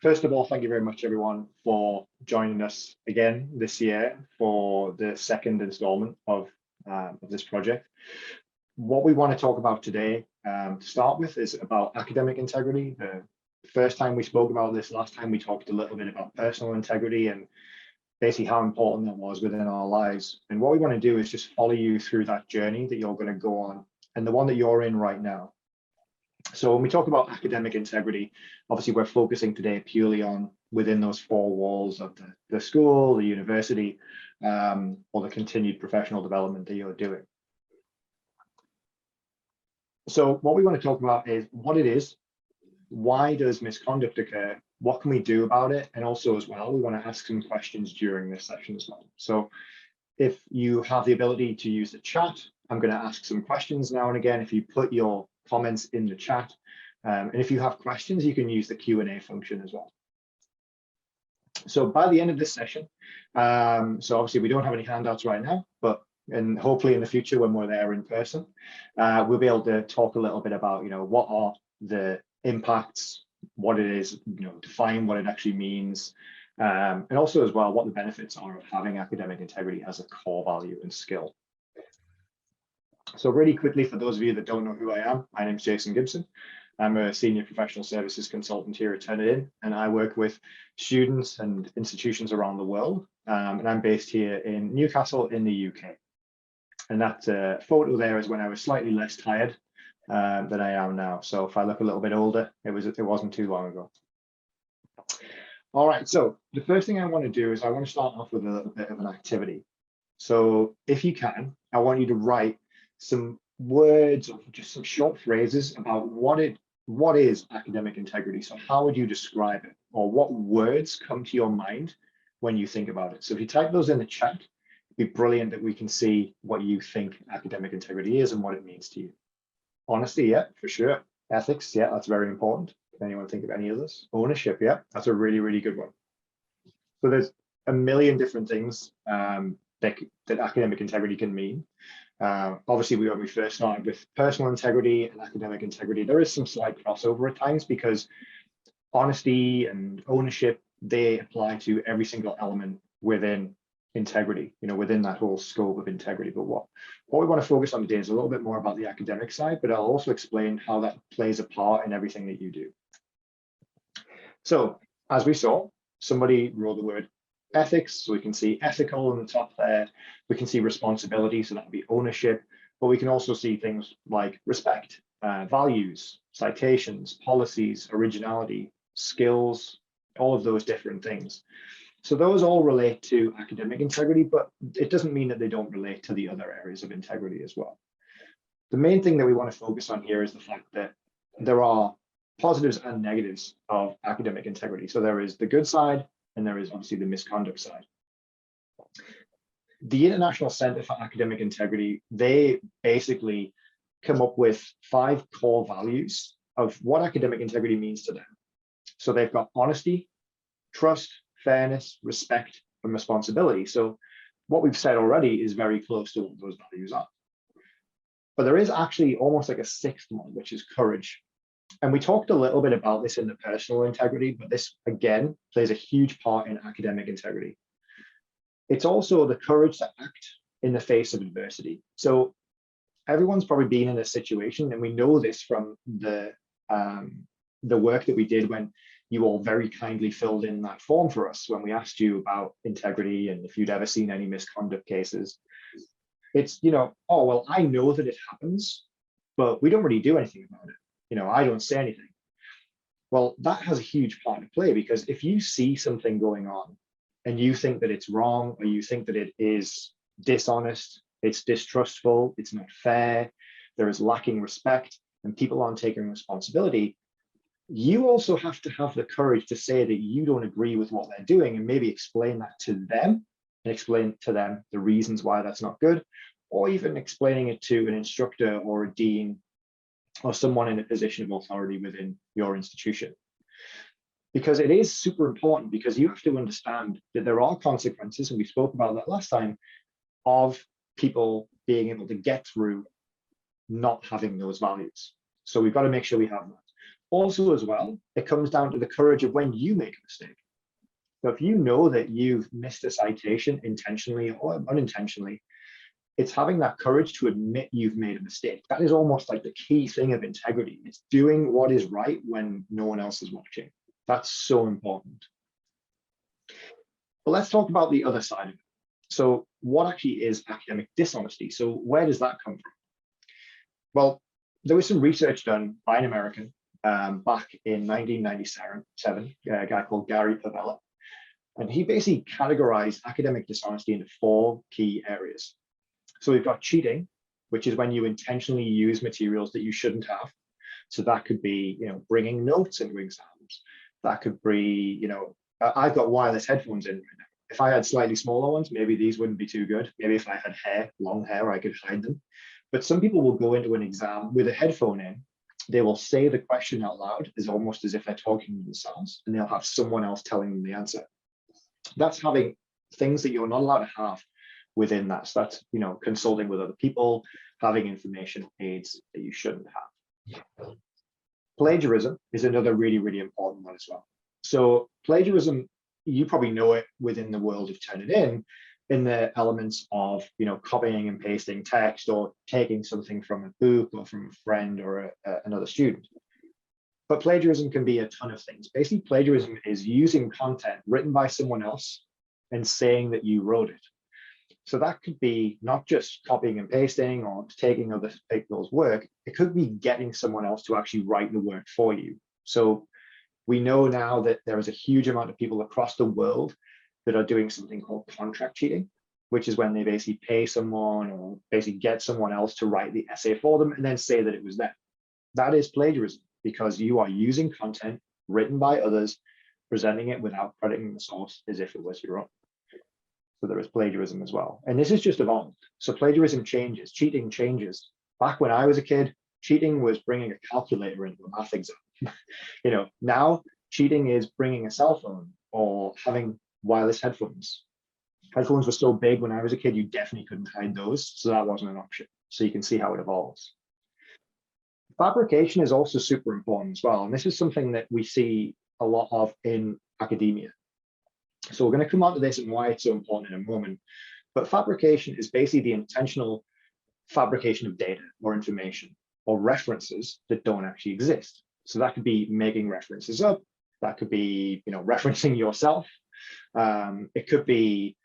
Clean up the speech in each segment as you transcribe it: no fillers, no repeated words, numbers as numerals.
first of all, thank you very much, everyone, for joining us again this year for the second installment of this project. What we want to talk about today, to start with, is about academic integrity. The first time we spoke about this, last time we talked a little bit about personal integrity and basically how important that was within our lives. And what we want to do is just follow you through that journey that you're going to go on and the one that you're in right now. So when we talk about academic integrity, obviously we're focusing today purely on within those four walls of the school, the university, or the continued professional development that you're doing. So what we want to talk about is what it is, why does misconduct occur, what can we do about it, and also as well, we want to ask some questions during this session as well. So if you have the ability to use the chat, I'm going to ask some questions now and again. If you put your comments in the chat, and if you have questions, you can use the Q&A function as well. So by the end of this session, so obviously we don't have any handouts right now, and hopefully in the future when we're there in person, we'll be able to talk a little bit about, what are the impacts, what it is, define what it actually means, and also as well what the benefits are of having academic integrity as a core value and skill. So really quickly, for those of you that don't know who I am, my name is Jason Gibson. I'm a senior professional services consultant here at Turnitin, and I work with students and institutions around the world. And I'm based here in Newcastle in the UK. And that photo there is when I was slightly less tired than I am now. So if I look a little bit older, it wasn't too long ago. All right, so the first thing I want to do is I want to start off with a little bit of an activity. So if you can, I want you to write some words or just some short phrases about what is academic integrity. So how would you describe it, or what words come to your mind when you think about it? So if you type those in the chat, it'd be brilliant that we can see what you think academic integrity is and what it means to you. Honesty, yeah, for sure. Ethics, yeah, that's very important. Can anyone think of any others? Ownership, yeah, that's a really, really good one. So there's a million different things that academic integrity can mean. Obviously, when we first started with personal integrity and academic integrity, there is some slight crossover at times because honesty and ownership, they apply to every single element within integrity, within that whole scope of integrity. But what we want to focus on today is a little bit more about the academic side, but I'll also explain how that plays a part in everything that you do. So as we saw, somebody wrote the word ethics, so we can see ethical on the top there. We can see responsibility, so that would be ownership, but we can also see things like respect, values, citations, policies, originality, skills, all of those different things. So those all relate to academic integrity, but it doesn't mean that they don't relate to the other areas of integrity as well. The main thing that we want to focus on here is the fact that there are positives and negatives of academic integrity. So there is the good side, and there is obviously the misconduct side. The International Center for Academic Integrity, they basically come up with 5 core values of what academic integrity means to them. So they've got honesty, trust, fairness, respect, and responsibility. So what we've said already is very close to what those values are. But there is actually almost like a 6th one, which is courage. And we talked a little bit about this in the personal integrity, but this, again, plays a huge part in academic integrity. It's also the courage to act in the face of adversity. So everyone's probably been in a situation, and we know this from the work that we did when you all very kindly filled in that form for us when we asked you about integrity and if you'd ever seen any misconduct cases. It's, oh, well, I know that it happens, but we don't really do anything about it. I don't say anything. Well, that has a huge part to play, because if you see something going on and you think that it's wrong, or you think that it is dishonest, it's distrustful, it's not fair, there is lacking respect, and people aren't taking responsibility, you also have to have the courage to say that you don't agree with what they're doing, and maybe explain that to them, and explain to them the reasons why that's not good, or even explaining it to an instructor or a dean or someone in a position of authority within your institution. Because it is super important, because you have to understand that there are consequences, and we spoke about that last time, of people being able to get through not having those values. So we've got to make sure we have that. Also as well, it comes down to the courage of when you make a mistake. So if you know that you've missed a citation intentionally or unintentionally, it's having that courage to admit you've made a mistake. That is almost like the key thing of integrity. It's doing what is right when no one else is watching. That's so important. But let's talk about the other side of it. So what actually is academic dishonesty? So where does that come from? Well, there was some research done by an American back in 1997, a guy called Gary Pavella. And he basically categorized academic dishonesty into 4 key areas. So we've got cheating, which is when you intentionally use materials that you shouldn't have. So that could be, bringing notes into exams. That could be, I've got wireless headphones in right now. If I had slightly smaller ones, maybe these wouldn't be too good. Maybe if I had long hair, I could hide them. But some people will go into an exam with a headphone in. They will say the question out loud, as almost as if they're talking to themselves, and they'll have someone else telling them the answer. That's having things that you're not allowed to have within that. So that's, consulting with other people, having information aids that you shouldn't have. Plagiarism is another really, really important one as well. So plagiarism, you probably know it within the world of Turnitin in the elements of, copying and pasting text or taking something from a book or from a friend or another student. But plagiarism can be a ton of things. Basically, plagiarism is using content written by someone else and saying that you wrote it. So that could be not just copying and pasting or taking other people's work. It could be getting someone else to actually write the work for you. So we know now that there is a huge amount of people across the world that are doing something called contract cheating, which is when they basically pay someone or basically get someone else to write the essay for them and then say that it was them. That is plagiarism, because you are using content written by others, presenting it without crediting the source as if it was your own. So there is plagiarism as well. And this is just evolved. So plagiarism changes, cheating changes. Back when I was a kid, cheating was bringing a calculator into a math exam. Now cheating is bringing a cell phone or having wireless headphones. Headphones were so big when I was a kid, you definitely couldn't hide those. So that wasn't an option. So you can see how it evolves. Fabrication is also super important as well. And this is something that we see a lot of in academia. So we're going to come on to this and why it's so important in a moment. But fabrication is basically the intentional fabrication of data or information or references that don't actually exist. So that could be making references up. That could be, referencing yourself. It could be,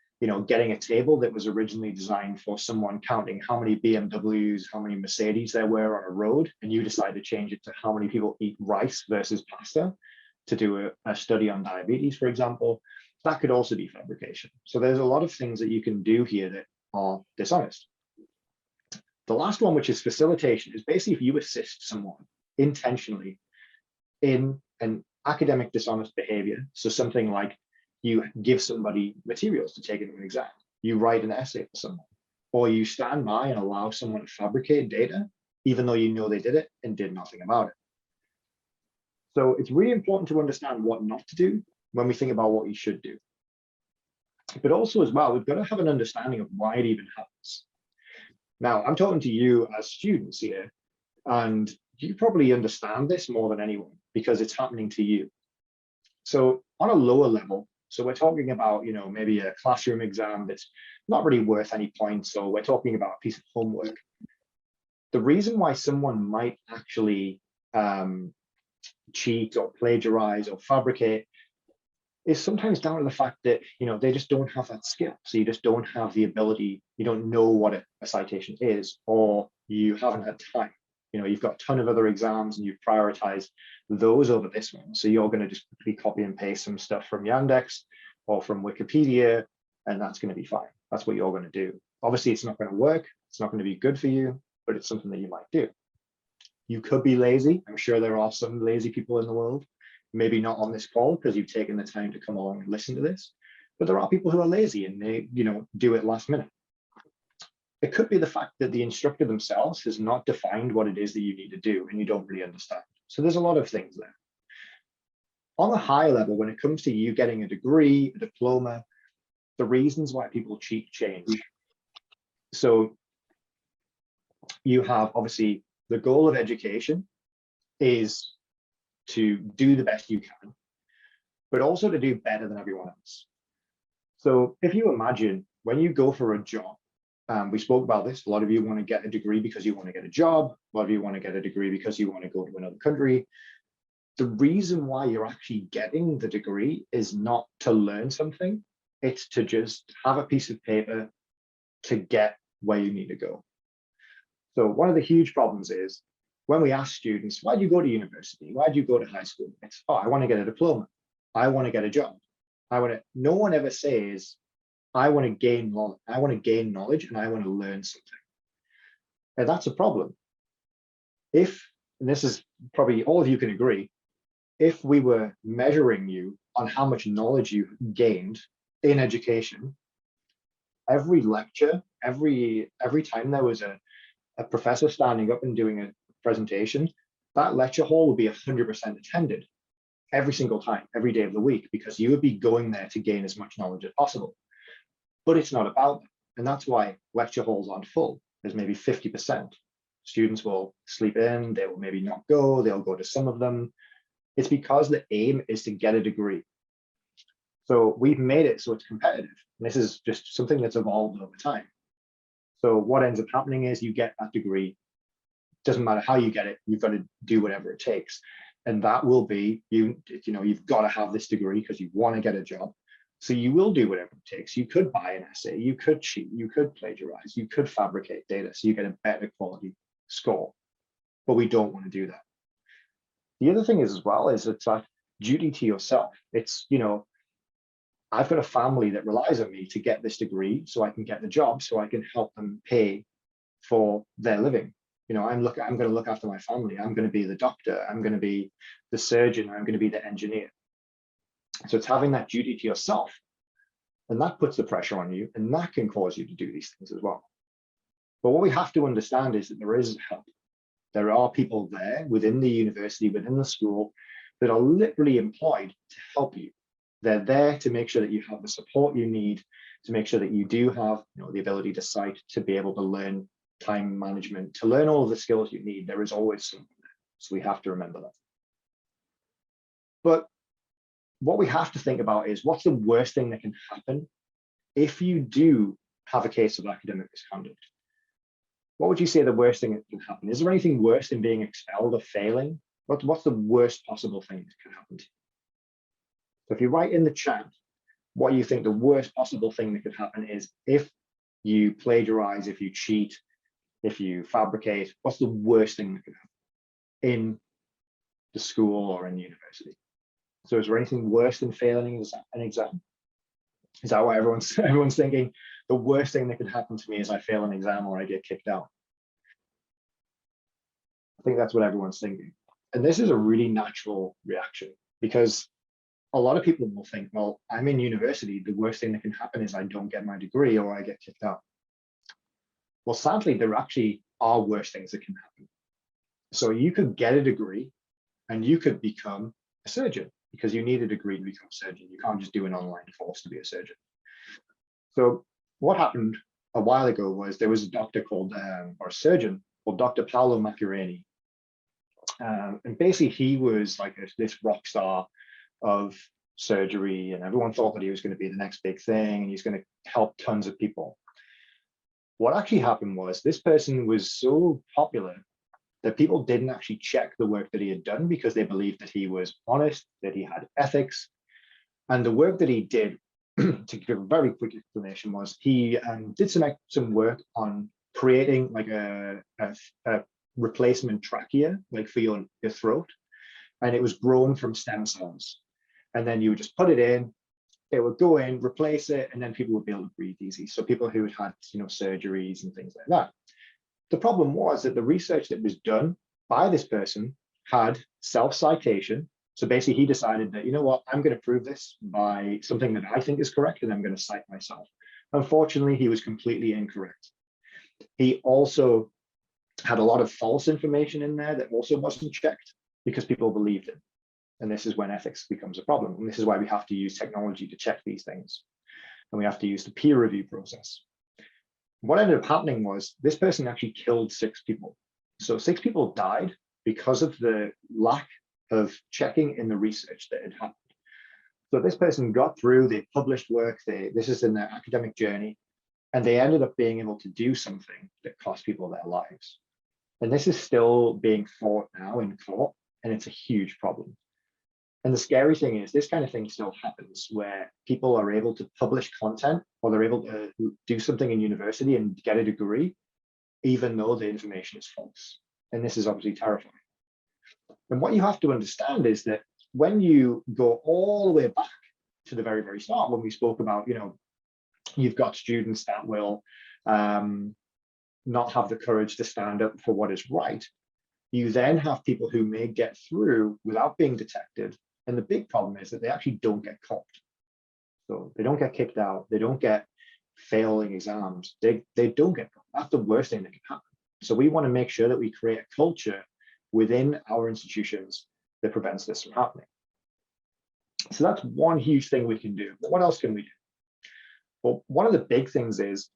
getting a table that was originally designed for someone counting how many BMWs, how many Mercedes there were on a road, and you decide to change it to how many people eat rice versus pasta to do a study on diabetes, for example. That could also be fabrication. So there's a lot of things that you can do here that are dishonest. The last one, which is facilitation, is basically if you assist someone intentionally in an academic dishonest behavior. So something like you give somebody materials to take into an exam, you write an essay for someone, or you stand by and allow someone to fabricate data, even though you know they did it and did nothing about it. So it's really important to understand what not to do when we think about what you should do. But also as well, we've got to have an understanding of why it even happens. Now, I'm talking to you as students here, and you probably understand this more than anyone because it's happening to you. So on a lower level, so we're talking about, maybe a classroom exam that's not really worth any points, so we're talking about a piece of homework. The reason why someone might actually cheat or plagiarize or fabricate is sometimes down to the fact that, they just don't have that skill. So you just don't have the ability, you don't know what a citation is, or you haven't had time. You've got a ton of other exams and you've prioritized those over this one. So you're going to just quickly copy and paste some stuff from Yandex or from Wikipedia, and that's going to be fine. That's what you're going to do. Obviously, it's not going to work. It's not going to be good for you, but it's something that you might do. You could be lazy. I'm sure there are some lazy people in the world. Maybe not on this call because you've taken the time to come along and listen to this, but there are people who are lazy and they, do it last minute. It could be the fact that the instructor themselves has not defined what it is that you need to do and you don't really understand. So there's a lot of things there. On a high level, when it comes to you getting a degree, a diploma, the reasons why people cheat change. So you have obviously the goal of education is to do the best you can, but also to do better than everyone else. So if you imagine when you go for a job, we spoke about this, a lot of you want to get a degree because you want to get a job, a lot of you want to get a degree because you want to go to another country. The reason why you're actually getting the degree is not to learn something, it's to just have a piece of paper to get where you need to go. So one of the huge problems is when we ask students, why do you go to university? Why do you go to high school? It's, oh, I want to get a diploma. I want to get a job. No one ever says, I want to gain knowledge. I want to gain knowledge and I want to learn something. And that's a problem. And this is probably all of you can agree, if we were measuring you on how much knowledge you gained in education, every lecture, every time there was a professor standing up and doing a presentation, that lecture hall would be 100% attended every single time, every day of the week, because you would be going there to gain as much knowledge as possible. But it's not about that. And that's why lecture halls aren't full. There's maybe 50%. Students will sleep in, they will maybe not go, they'll go to some of them. It's because the aim is to get a degree. So we've made it so it's competitive. And this is just something that's evolved over time. So what ends up happening is you get that degree. Doesn't matter how you get it, you've got to do whatever it takes. And that will be, you've got to have this degree because you want to get a job. So you will do whatever it takes. You could buy an essay, you could cheat, you could plagiarize, you could fabricate data so you get a better quality score. But we don't want to do that. The other thing is as well is it's like duty to yourself. It's, I've got a family that relies on me to get this degree so I can get the job, so I can help them pay for their living. I'm going to look after my family. I'm going to be the doctor. I'm going to be the surgeon. I'm going to be the engineer. So it's having that duty to yourself, and that puts the pressure on you, and that can cause you to do these things as well. But what we have to understand is that there is help. There are people there within the university, within the school, that are literally employed to help you. They're there to make sure that you have the support you need, to make sure that you do have the ability to cite, to be able to learn time management, to learn all of the skills you need. There is always someone there. So we have to remember that. But what we have to think about is, what's the worst thing that can happen if you do have a case of academic misconduct? What would you say the worst thing that can happen? Is there anything worse than being expelled or failing? What's the worst possible thing that can happen to you? So if you write in the chat what you think the worst possible thing that could happen is, if you plagiarize, if you cheat, if you fabricate, what's the worst thing that could happen in the school or in the university? So is there anything worse than failing an exam? Is that what everyone's thinking? The worst thing that could happen to me is I fail an exam or I get kicked out. I think that's what everyone's thinking. And this is a really natural reaction, because a lot of people will think, well, I'm in university, the worst thing that can happen is I don't get my degree or I get kicked out. Well, sadly, there actually are worse things that can happen. So you could get a degree and you could become a surgeon, because you need a degree to become a surgeon. You can't just do an online course to be a surgeon. So what happened a while ago was there was a doctor called, or a surgeon called Dr. Paolo Macchiarini. And basically he was like this rock star of surgery, and everyone thought that he was going to be the next big thing and he's going to help tons of people. What actually happened was, this person was so popular that people didn't actually check the work that he had done, because they believed that he was honest, that he had ethics. And the work that he did, to give a very quick explanation, was he did some work on creating like a replacement trachea, like for your throat. And it was grown from stem cells. And then you would just put it in, it would go in, replace it, and then people would be able to breathe easy. So people who had had surgeries and things like that. The problem was that the research that was done by this person had self-citation. So basically he decided that, I'm going to prove this by something that I think is correct, and I'm going to cite myself. Unfortunately, he was completely incorrect. He also had a lot of false information in there that also wasn't checked, because people believed it. And this is when ethics becomes a problem. And this is why we have to use technology to check these things. And we have to use the peer review process. What ended up happening was, this person actually killed 6 people. So 6 people died because of the lack of checking in the research that had happened. So this person got through, they published work, this is in their academic journey, and they ended up being able to do something that cost people their lives. And this is still being fought now in court, and it's a huge problem. And the scary thing is this kind of thing still happens where people are able to publish content, or they're able to do something in university and get a degree, even though the information is false. And this is obviously terrifying. And what you have to understand is that when you go all the way back to the very, very start, when we spoke about, you've got students that will not have the courage to stand up for what is right. You then have people who may get through without being detected. And the big problem is that they actually don't get caught. So they don't get kicked out. They don't get failing exams. They don't get caught. That's the worst thing that can happen. So we want to make sure that we create a culture within our institutions that prevents this from happening. So that's one huge thing we can do. But what else can we do? Well, one of the big things is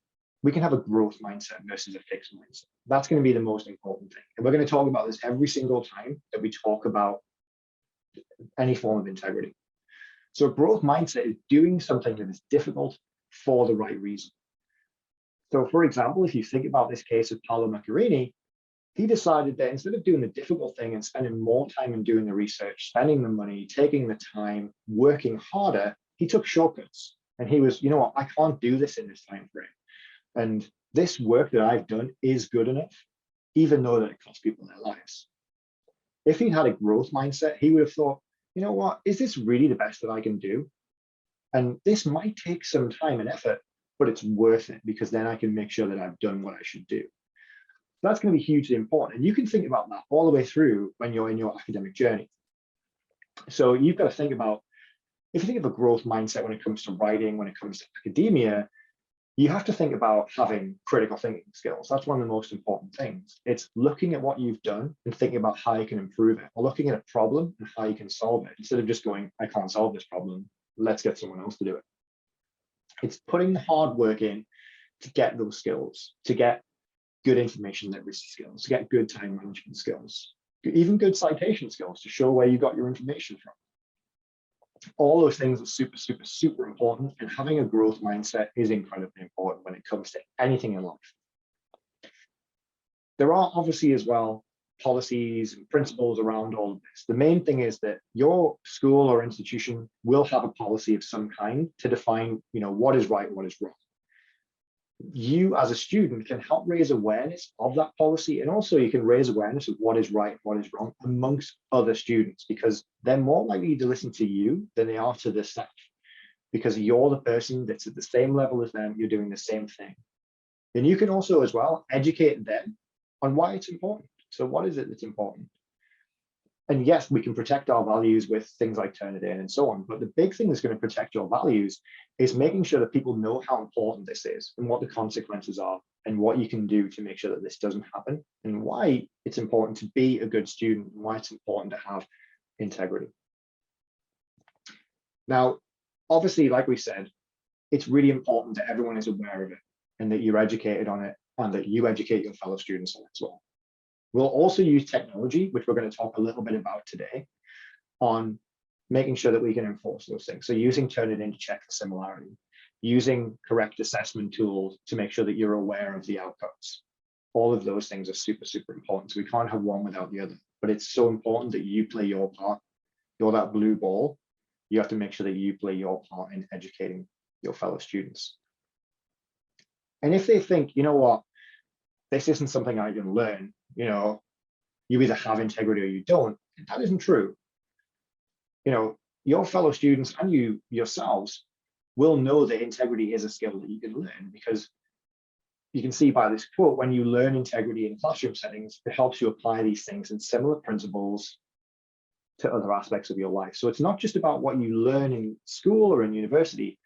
we can have a growth mindset versus a fixed mindset. That's going to be the most important thing. And we're going to talk about this every single time that we talk about any form of integrity. So a growth mindset is doing something that is difficult for the right reason. So for example, if you think about this case of Paolo Macchiarini, he decided that instead of doing the difficult thing and spending more time in doing the research, spending the money, taking the time, working harder, he took shortcuts. And he was, what, I can't do this in this time frame. And this work that I've done is good enough, even though that it costs people their lives. If he had a growth mindset, he would have thought, what, is this really the best that I can do? And this might take some time and effort, but it's worth it because then I can make sure that I've done what I should do. That's going to be hugely important. And you can think about that all the way through when you're in your academic journey. So you've got to think about, if you think of a growth mindset when it comes to writing, when it comes to academia, you have to think about having critical thinking skills. That's one of the most important things. It's looking at what you've done and thinking about how you can improve it, or looking at a problem and how you can solve it, instead of just going, I can't solve this problem, let's get someone else to do it. It's putting the hard work in to get those skills, to get good information literacy skills, to get good time management skills, even good citation skills to show where you got your information from. All those things are super, super, super important, and having a growth mindset is incredibly important when it comes to anything in life. There are obviously as well policies and principles around all of this. The main thing is that your school or institution will have a policy of some kind to define, what is right, what is wrong. You as a student can help raise awareness of that policy, and also you can raise awareness of what is right, what is wrong amongst other students, because they're more likely to listen to you than they are to the staff, because you're the person that's at the same level as them, you're doing the same thing. And you can also as well educate them on why it's important. So what is it that's important? And yes, we can protect our values with things like Turnitin and so on, but the big thing that's going to protect your values is making sure that people know how important this is and what the consequences are and what you can do to make sure that this doesn't happen, and why it's important to be a good student and why it's important to have integrity. Now, obviously, like we said, it's really important that everyone is aware of it and that you're educated on it and that you educate your fellow students on it as well. We'll also use technology, which we're going to talk a little bit about today, on making sure that we can enforce those things. So using Turnitin to check for similarity, using correct assessment tools to make sure that you're aware of the outcomes. All of those things are super, super important. So we can't have one without the other, but it's so important that you play your part. You're that blue ball. You have to make sure that you play your part in educating your fellow students. And if they think, what, this isn't something I can learn, you either have integrity or you don't, that isn't true. Your fellow students and you yourselves will know that integrity is a skill that you can learn, because you can see by this quote, when you learn integrity in classroom settings, it helps you apply these things and similar principles to other aspects of your life. So it's not just about what you learn in school or in university,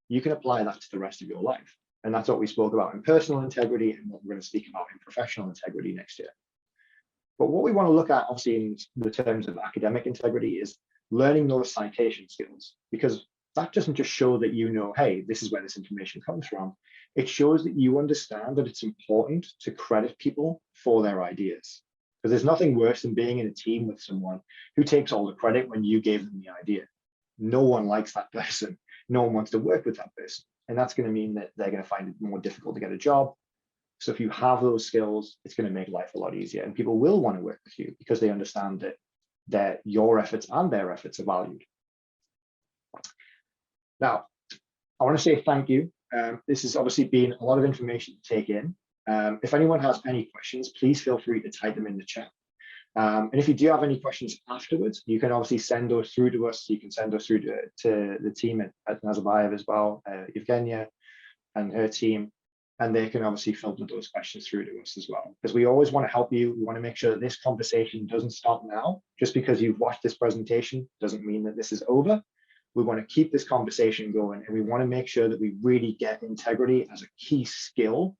you can apply that to the rest of your life. And that's what we spoke about in personal integrity and what we're going to speak about in professional integrity next year. But what we want to look at, obviously, in the terms of academic integrity is learning those citation skills, because that doesn't just show that hey, this is where this information comes from. It shows that you understand that it's important to credit people for their ideas. Because there's nothing worse than being in a team with someone who takes all the credit when you gave them the idea. No one likes that person. No one wants to work with that person. And that's going to mean that they're going to find it more difficult to get a job. So if you have those skills, it's going to make life a lot easier. And people will want to work with you because they understand that your efforts and their efforts are valued. Now, I want to say thank you. This has obviously been a lot of information to take in. If anyone has any questions, please feel free to type them in the chat. And if you do have any questions afterwards, you can obviously send those through to us. You can send those through to the team at Nazarbayev as well, Evgenia and her team, and they can obviously filter those questions through to us as well. Because we always want to help you. We want to make sure that this conversation doesn't stop now. Just because you've watched this presentation doesn't mean that this is over. We want to keep this conversation going, and we want to make sure that we really get integrity as a key skill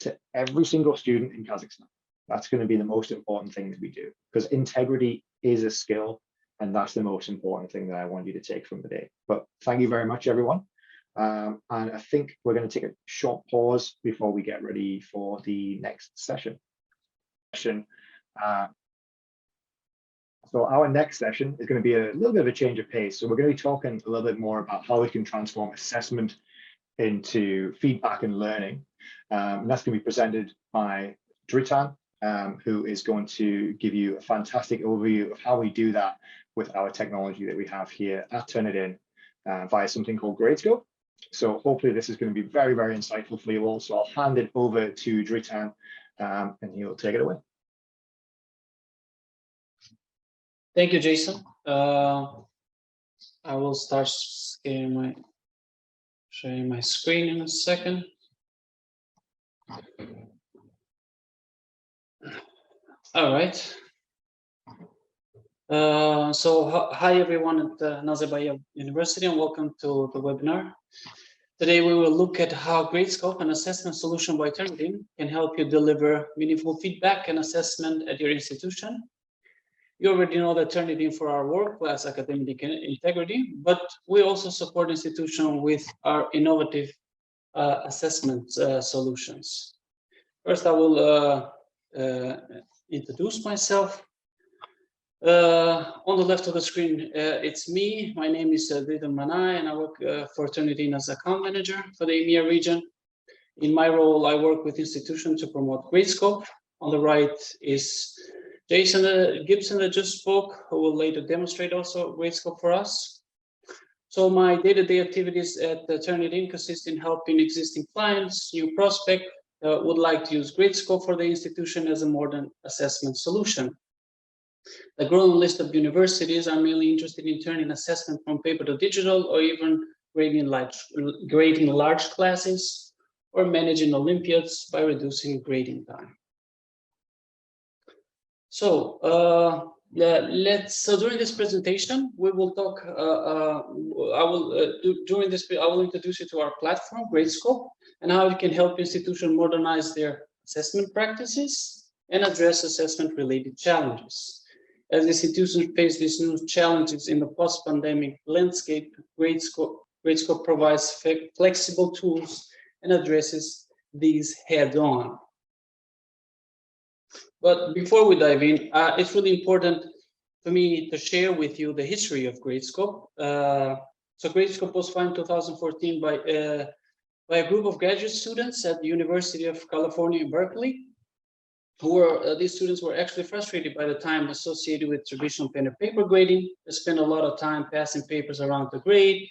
to every single student in Kazakhstan. That's going to be the most important thing that we do, because integrity is a skill, and that's the most important thing that I want you to take from the day. But thank you very much, everyone. And I think we're going to take a short pause before we get ready for the next session. So our next session is going to be a little bit of a change of pace. So we're going to be talking a little bit more about how we can transform assessment into feedback and learning. And that's going to be presented by Turnitin, who is going to give you a fantastic overview of how we do that with our technology that we have here at Turnitin via something called Gradescope. So hopefully this is going to be very, very insightful for you all. So I'll hand it over to Turnitin, and he'll take it away. Thank you, Jason. I will start sharing my screen in a second. All right. So hi everyone at Nazarbayev University, and welcome to the webinar. Today we will look at how Gradescope, an assessment solution by Turnitin, can help you deliver meaningful feedback and assessment at your institution. You already know that Turnitin for our world-class academic integrity, but we also support institutions with our innovative assessment solutions. First, I will introduce myself. On the left of the screen, it's me. My name is Turnitin Manay, and I work for Turnitin as account manager for the EMEA region. In my role, I work with institutions to promote Gradescope. On the right is Jason Gibson that just spoke, who will later demonstrate also Gradescope for us. So my day-to-day activities at Turnitin consist in helping existing clients, new prospect would like to use Gradescope for the institution as a modern assessment solution. The growing list of universities are mainly interested in turning assessment from paper to digital, or even grading large classes, or managing Olympiads by reducing grading time. So during this presentation, we will talk. I will introduce you to our platform, Gradescope, and how it can help institutions modernize their assessment practices and address assessment-related challenges. As institutions face these new challenges in the post-pandemic landscape, Gradescope provides flexible tools and addresses these head-on. But before we dive in, it's really important for me to share with you the history of Gradescope. So Gradescope was founded in 2014 by a group of graduate students at the University of California in Berkeley, these students were actually frustrated by the time associated with traditional pen and paper grading. They spent a lot of time passing papers around the grade,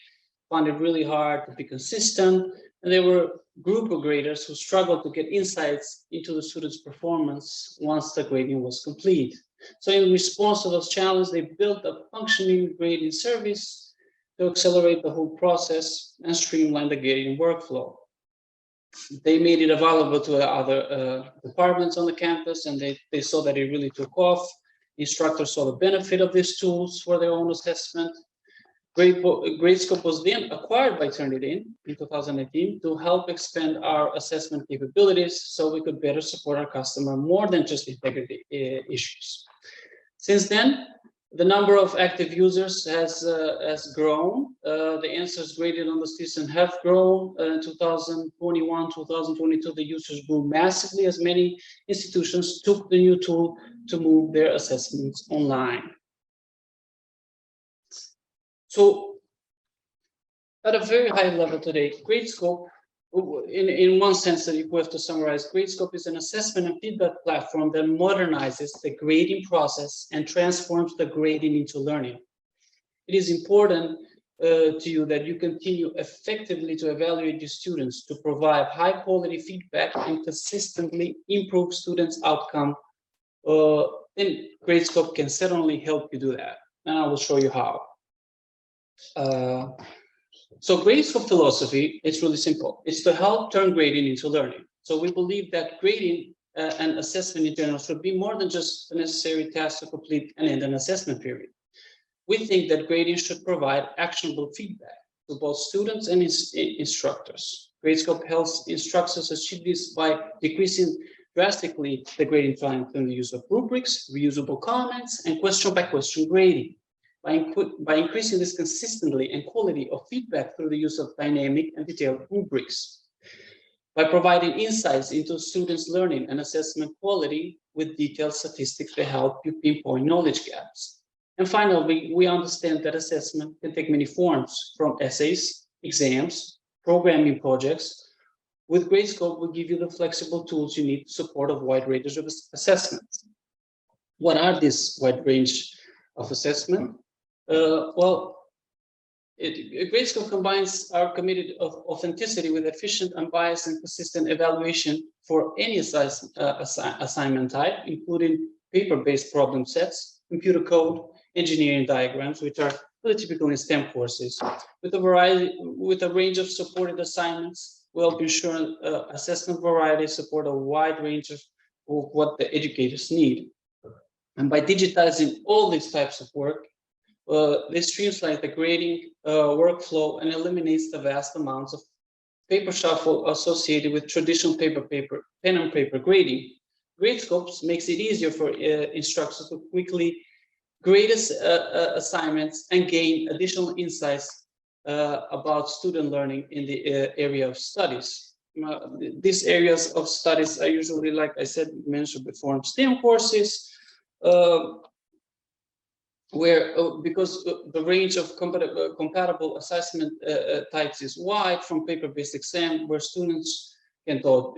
found it really hard to be consistent, and they were group of graders who struggled to get insights into the students' performance once the grading was complete. So in response to those challenges, they built a functioning grading service to accelerate the whole process and streamline the grading workflow. They made it available to other departments on the campus, and they saw that it really took off. Instructors saw the benefit of these tools for their own assessment. Gradescope was then acquired by Turnitin in 2018 to help expand our assessment capabilities so we could better support our customer more than just integrity issues. Since then, the number of active users has grown. The answers graded on the system have grown. In 2021, 2022, the users grew massively as many institutions took the new tool to move their assessments online. So at a very high level today, Gradescope, in one sense that if we have to summarize, Gradescope is an assessment and feedback platform that modernizes the grading process and transforms the grading into learning. It is important to you that you continue effectively to evaluate your students, to provide high quality feedback and consistently improve students' outcome. Then Gradescope can certainly help you do that. And I will show you how. So Gradescope philosophy is really simple. It's to help turn grading into learning. So we believe that grading and assessment in general should be more than just a necessary task to complete and end an assessment period. We think that grading should provide actionable feedback to both students and instructors. Gradescope helps instructors achieve this by decreasing drastically the grading time through the use of rubrics, reusable comments, and question-by-question grading. By increasing this consistently and quality of feedback through the use of dynamic and detailed rubrics. By providing insights into students' learning and assessment quality with detailed statistics to help you pinpoint knowledge gaps. And finally, we understand that assessment can take many forms, from essays, exams, programming projects. With Gradescope, we give you the flexible tools you need to support a wide range of assessments. What are these wide range of assessment? Gradescope combines our committed of authenticity with efficient, unbiased, and consistent evaluation for any assignment type, including paper-based problem sets, computer code, engineering diagrams, which are really typical in STEM courses, with a range of supported assignments. We'll ensure assessment variety support a wide range of what the educators need. And by digitizing all these types of work, this streamlines the grading workflow and eliminates the vast amounts of paper shuffle associated with traditional pen and paper grading. Gradescope makes it easier for instructors to quickly grade assignments and gain additional insights about student learning in the area of studies. These areas of studies are usually, like I said, mentioned before, STEM courses, where because the range of compatible assessment types is wide, from paper-based exam, where students can draw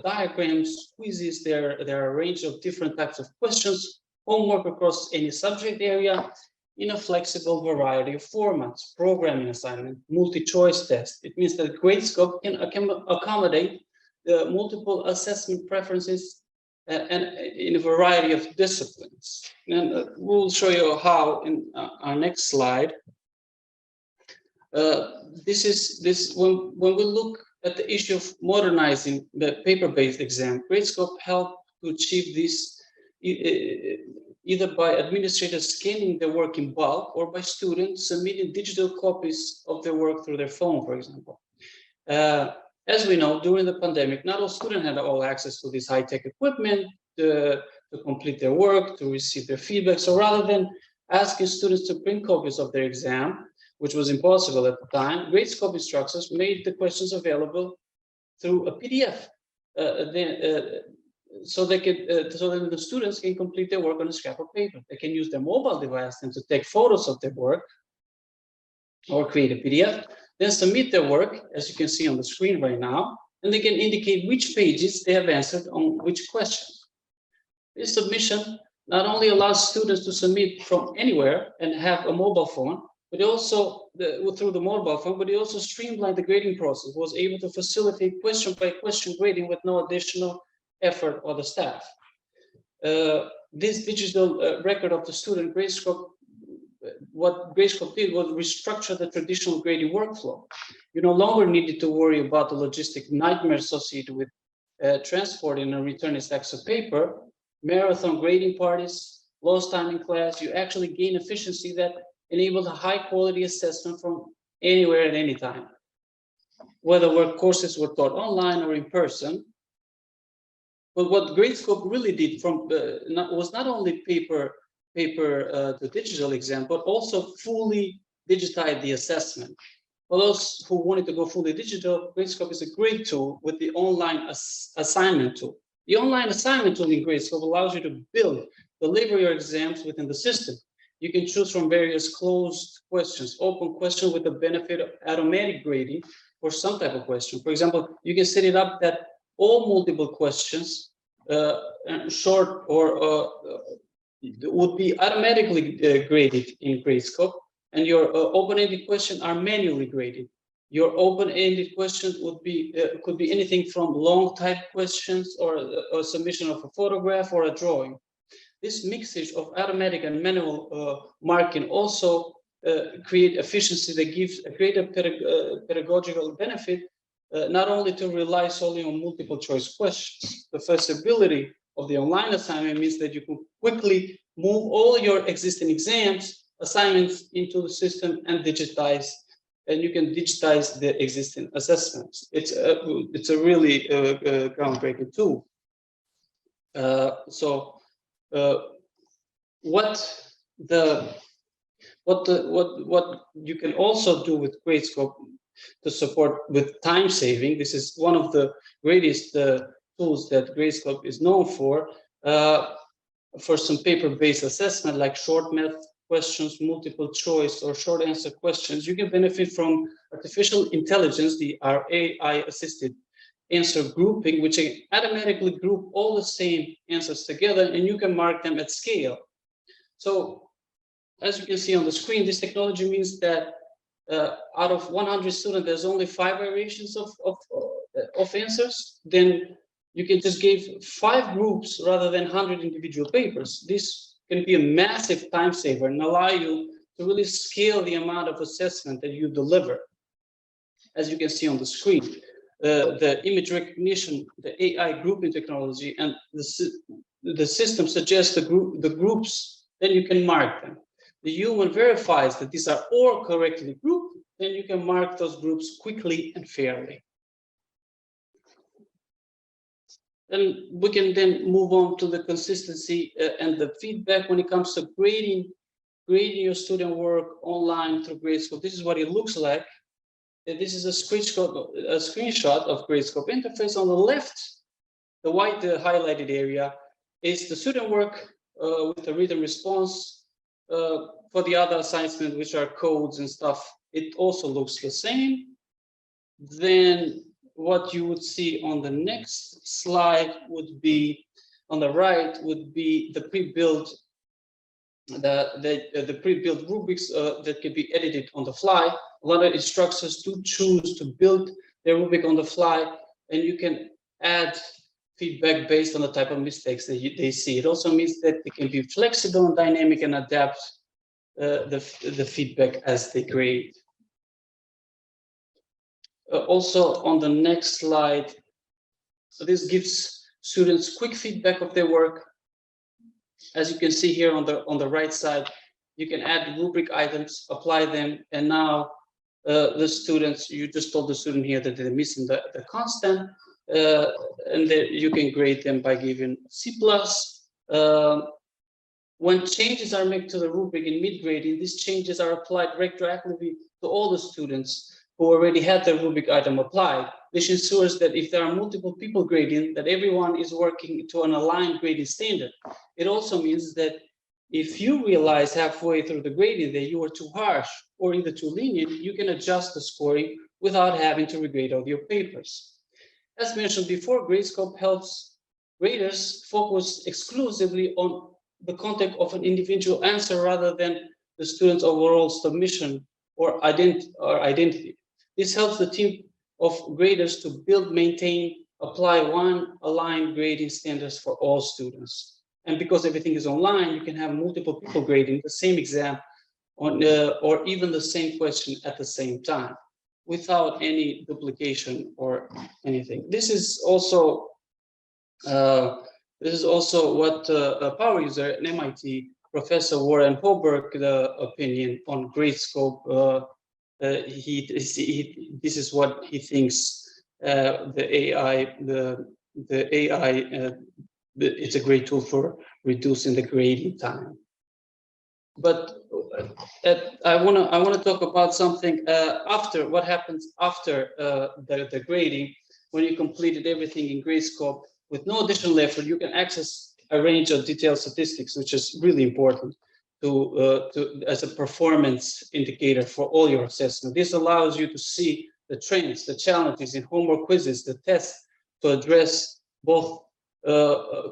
diagrams, quizzes. There are a range of different types of questions, homework across any subject area in a flexible variety of formats, programming assignment, multi-choice test. It means that Gradescope can accommodate the multiple assessment preferences and in a variety of disciplines. And we'll show you how in our next slide. When we look at the issue of modernizing the paper-based exam, Gradescope helped to achieve this either by administrators scanning their work in bulk or by students submitting digital copies of their work through their phone, for example. As we know, during the pandemic, not all students had all access to this high-tech equipment to complete their work, to receive their feedback. So rather than asking students to print copies of their exam, which was impossible at the time, Gradescope instructors made the questions available through a PDF, so that the students can complete their work on a scrap of paper. They can use their mobile device and to take photos of their work or create a PDF, then submit their work, as you can see on the screen right now, and they can indicate which pages they have answered on which question. This submission not only allows students to submit from anywhere and have a mobile phone, but also through the mobile phone, but it also streamlined the grading process, was able to facilitate question by question grading with no additional effort of the staff. This digital record of the student Gradescope, what Gradescope did was restructure the traditional grading workflow. You no longer needed to worry about the logistic nightmare associated with transporting and returning stacks of paper, marathon grading parties, lost time in class. You actually gain efficiency that enabled a high quality assessment from anywhere at any time. Whether work courses were taught online or in person. But what Gradescope really did was not only paper to digital exam, but also fully digitize the assessment. For those who wanted to go fully digital, Gradescope is a great tool with the online assignment tool. The online assignment tool in Gradescope allows you to deliver your exams within the system. You can choose from various closed questions, open question with the benefit of automatic grading for some type of question. For example, you can set it up that all multiple questions, short or would be automatically graded in Gradescope, and your open-ended questions are manually graded. Your open-ended question would be could be anything from long type questions or a submission of a photograph or a drawing. This mixture of automatic and manual marking also create efficiency that gives a greater pedagogical benefit, not only to rely solely on multiple choice questions. The flexibility of the online assignment means that you can quickly move all your existing assignments into the system and digitize, and you can digitize the existing assessments. It's a really groundbreaking tool. What you can also do with Gradescope to support with time saving. This is one of the greatest tools that Gradescope is known for some paper-based assessment like short math questions, multiple choice, or short answer questions. You can benefit from artificial intelligence, our AI-assisted answer grouping, which can automatically group all the same answers together, and you can mark them at scale. So, as you can see on the screen, this technology means that out of 100 students, there's only 5 variations of answers. Then you can just give 5 groups rather than 100 individual papers. This can be a massive time saver and allow you to really scale the amount of assessment that you deliver. As you can see on the screen, the image recognition, the AI grouping technology, and the system suggests the groups, then you can mark them. The human verifies that these are all correctly grouped, then you can mark those groups quickly and fairly. And we can then move on to the consistency and the feedback when it comes to grading your student work online through Gradescope. This is what it looks like. This is a screenshot of Gradescope interface. On the left, the white highlighted area is the student work with the written response. For the other assignments, which are codes and stuff, it also looks the same. Then what you would see on the next slide would be, on the right, would be the pre-built pre-built rubrics that can be edited on the fly. A lot of instructors do choose to build their rubric on the fly, and you can add feedback based on the type of mistakes that they see. It also means that they can be flexible and dynamic and adapt the feedback as they grade. Also on the next slide, so this gives students quick feedback of their work. As you can see here on the right side, you can add rubric items, apply them, and now the students, you just told the student here that they're missing the constant, and you can grade them by giving C+. When changes are made to the rubric in mid-grading, these changes are applied retroactively to all the students who already had the rubric item applied. This ensures that if there are multiple people grading, that everyone is working to an aligned grading standard. It also means that if you realize halfway through the grading that you were too harsh or either too lenient, you can adjust the scoring without having to regrade all your papers. As mentioned before, Gradescope helps graders focus exclusively on the content of an individual answer rather than the student's overall submission or identity. This helps the team of graders to build, maintain, apply one aligned grading standards for all students. And because everything is online, you can have multiple people grading the same exam on, or even the same question at the same time without any duplication or anything. This is also what a power user at MIT, Professor Warren Hoberg, the opinion on Gradescope. This is what he thinks the AI, it's a great tool for reducing the grading time. But I want to talk about something after, what happens after the grading when you completed everything in Gradescope. with no additional effort, you can access a range of detailed statistics, which is really important as a performance indicator for all your assessment. This allows you to see the trends, the challenges in homework quizzes, the tests to address both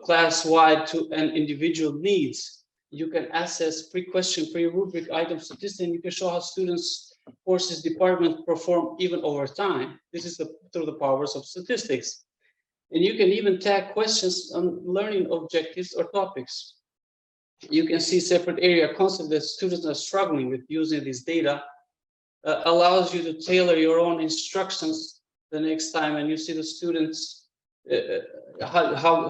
class-wide and individual needs. You can assess pre-question, pre-rubric item statistics, and you can show how students, courses, departments perform even over time. This is through the powers of statistics. And you can even tag questions on learning objectives or topics. You can see separate area concepts that students are struggling with using this data. Allows you to tailor your own instructions the next time, and you see the students, how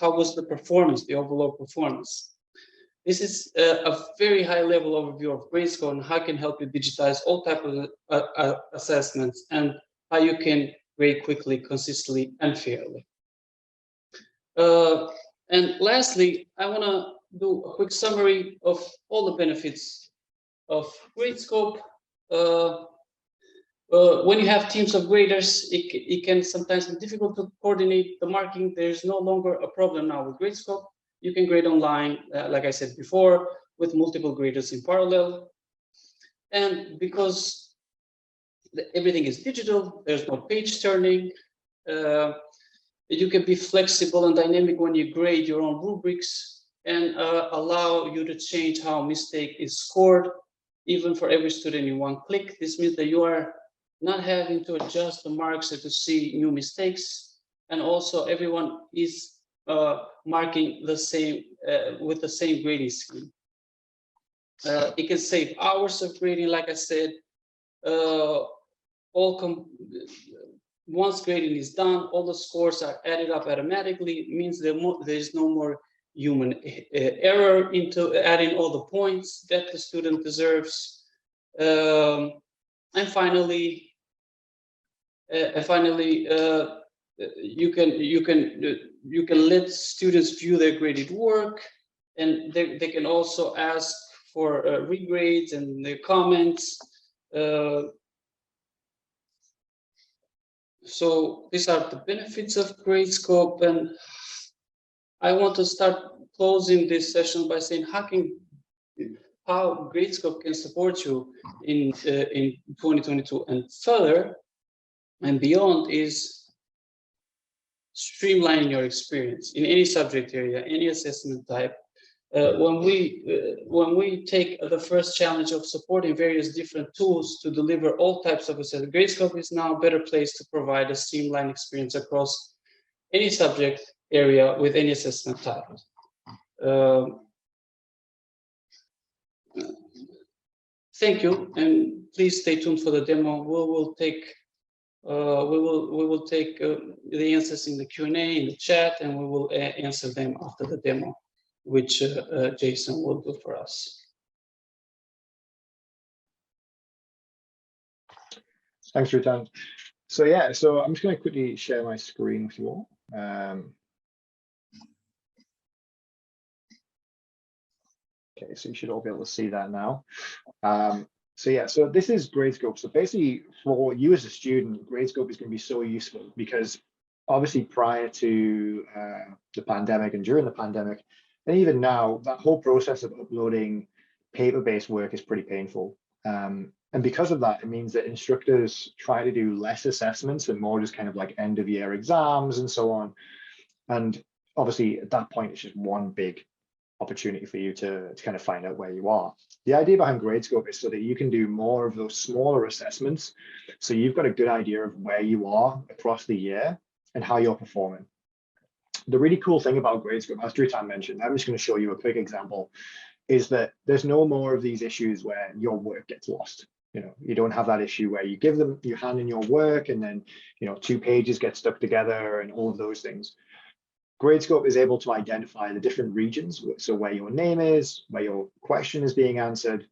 was the performance, the overall performance. This is a very high level overview of Gradescope and how it can help you digitize all types of assessments and how you can grade quickly, consistently, and fairly. And lastly, I want to do a quick summary of all the benefits of Gradescope. When you have teams of graders, it can sometimes be difficult to coordinate the marking. There's no longer a problem now with Gradescope. You can grade online, like I said before, with multiple graders in parallel. And because everything is digital, there's no page turning. You can be flexible and dynamic when you grade your own rubrics and allow you to change how a mistake is scored, even for every student in one click. This means that you are not having to adjust the marks to see new mistakes. And also everyone is marking the same with the same grading scheme. It can save hours of grading, like I said. Once grading is done, all the scores are added up automatically. It means there is no more human error into adding all the points that the student deserves. And finally, you can let students view their graded work, and they can also ask for regrades and their comments. So these are the benefits of Gradescope, and I want to start closing this session by saying how Gradescope can support you in 2022 and further and beyond is streamlining your experience in any subject area, any assessment type. When we take the first challenge of supporting various different tools to deliver all types of assessment, Gradescope is now a better place to provide a streamlined experience across any subject area with any assessment type. Thank you, and please stay tuned for the demo. We will take the answers in the Q&A in the chat, and we will answer them after the demo, which Jason will do for us. Thanks, Rutan. So yeah, so I'm just going to quickly share my screen with you all. Okay, so you should all be able to see that now. So yeah, so this is Gradescope. So basically, for you as a student, Gradescope is going to be so useful because obviously prior to the pandemic and during the pandemic, and even now, that whole process of uploading paper-based work is pretty painful. And because of that, it means that instructors try to do less assessments and more just kind of like end-of-year exams and so on. And obviously, at that point, it's just one big opportunity for you to kind of find out where you are. The idea behind Gradescope is so that you can do more of those smaller assessments. So you've got a good idea of where you are across the year and how you're performing. The really cool thing about Gradescope, as Rutan mentioned, I'm just going to show you a quick example, is that there's no more of these issues where your work gets lost. You know, you don't have that issue where you hand in your work and then, 2 pages get stuck together and all of those things. Gradescope is able to identify the different regions, so where your name is, where your question is being answered.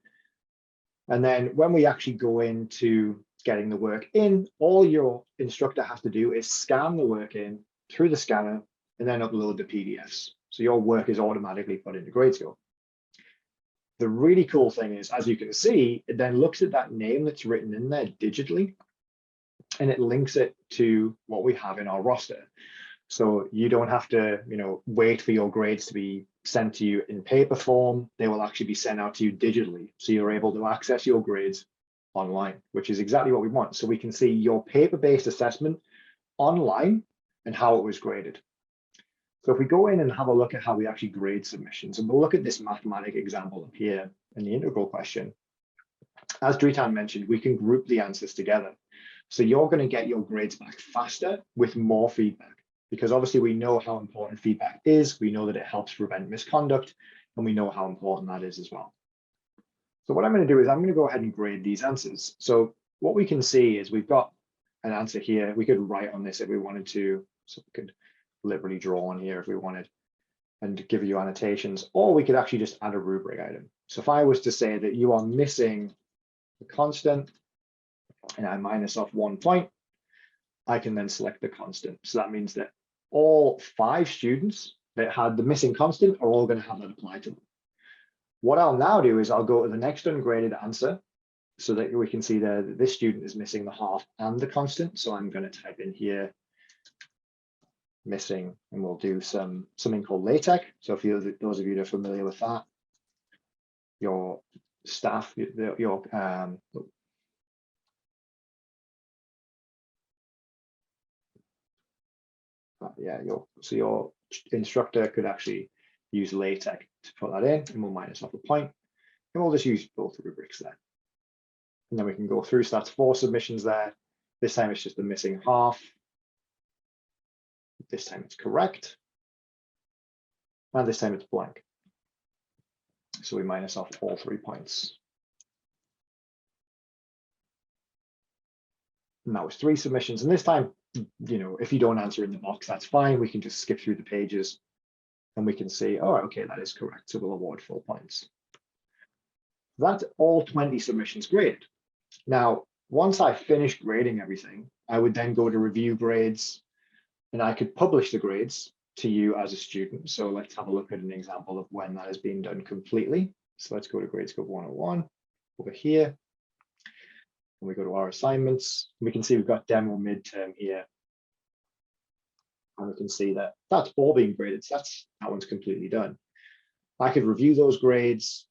And then when we actually go into getting the work in, all your instructor has to do is scan the work in through the scanner and then upload the PDFs. So your work is automatically put into Gradescope. The really cool thing is, as you can see, it then looks at that name that's written in there digitally, and it links it to what we have in our roster. So you don't have to, wait for your grades to be sent to you in paper form. They will actually be sent out to you digitally. So you're able to access your grades online, which is exactly what we want. So we can see your paper-based assessment online and how it was graded. So if we go in and have a look at how we actually grade submissions, and we'll look at this mathematic example up here in the integral question. As Dritan mentioned, we can group the answers together. So you're going to get your grades back faster with more feedback, because obviously we know how important feedback is. We know that it helps prevent misconduct, and we know how important that is as well. So what I'm going to do is I'm going to go ahead and grade these answers. So what we can see is we've got an answer here. We could write on this if we wanted to. So we could literally draw on here if we wanted and give you annotations, or we could actually just add a rubric item. So if I was to say that you are missing the constant and I minus off 1 point, I can then select the constant. So that means that all 5 students that had the missing constant are all going to have that applied to them. What I'll now do is I'll go to the next ungraded answer so that we can see there that this student is missing the half and the constant. So I'm going to type in here missing, and we'll do something called LaTeX. So if those of you that are familiar with that, your staff, your instructor could actually use LaTeX to put that in, and we'll minus off a point, and we'll just use both rubrics there. And then we can go through, so that's 4 submissions there. This time it's just the missing half. This time it's correct. And this time it's blank. So we minus off all 3 points. And that was 3 submissions. And this time, if you don't answer in the box, that's fine. We can just skip through the pages and we can see, oh, okay, that is correct. So we'll award 4 points. That's all 20 submissions graded. Now, once I finish grading everything, I would then go to review grades, and I could publish the grades to you as a student. So let's have a look at an example of when that has been done completely. So let's go to Gradescope 101 over here. And we go to our assignments. We can see we've got demo midterm here. And we can see that that's all being graded. So that one's completely done. I could review those grades.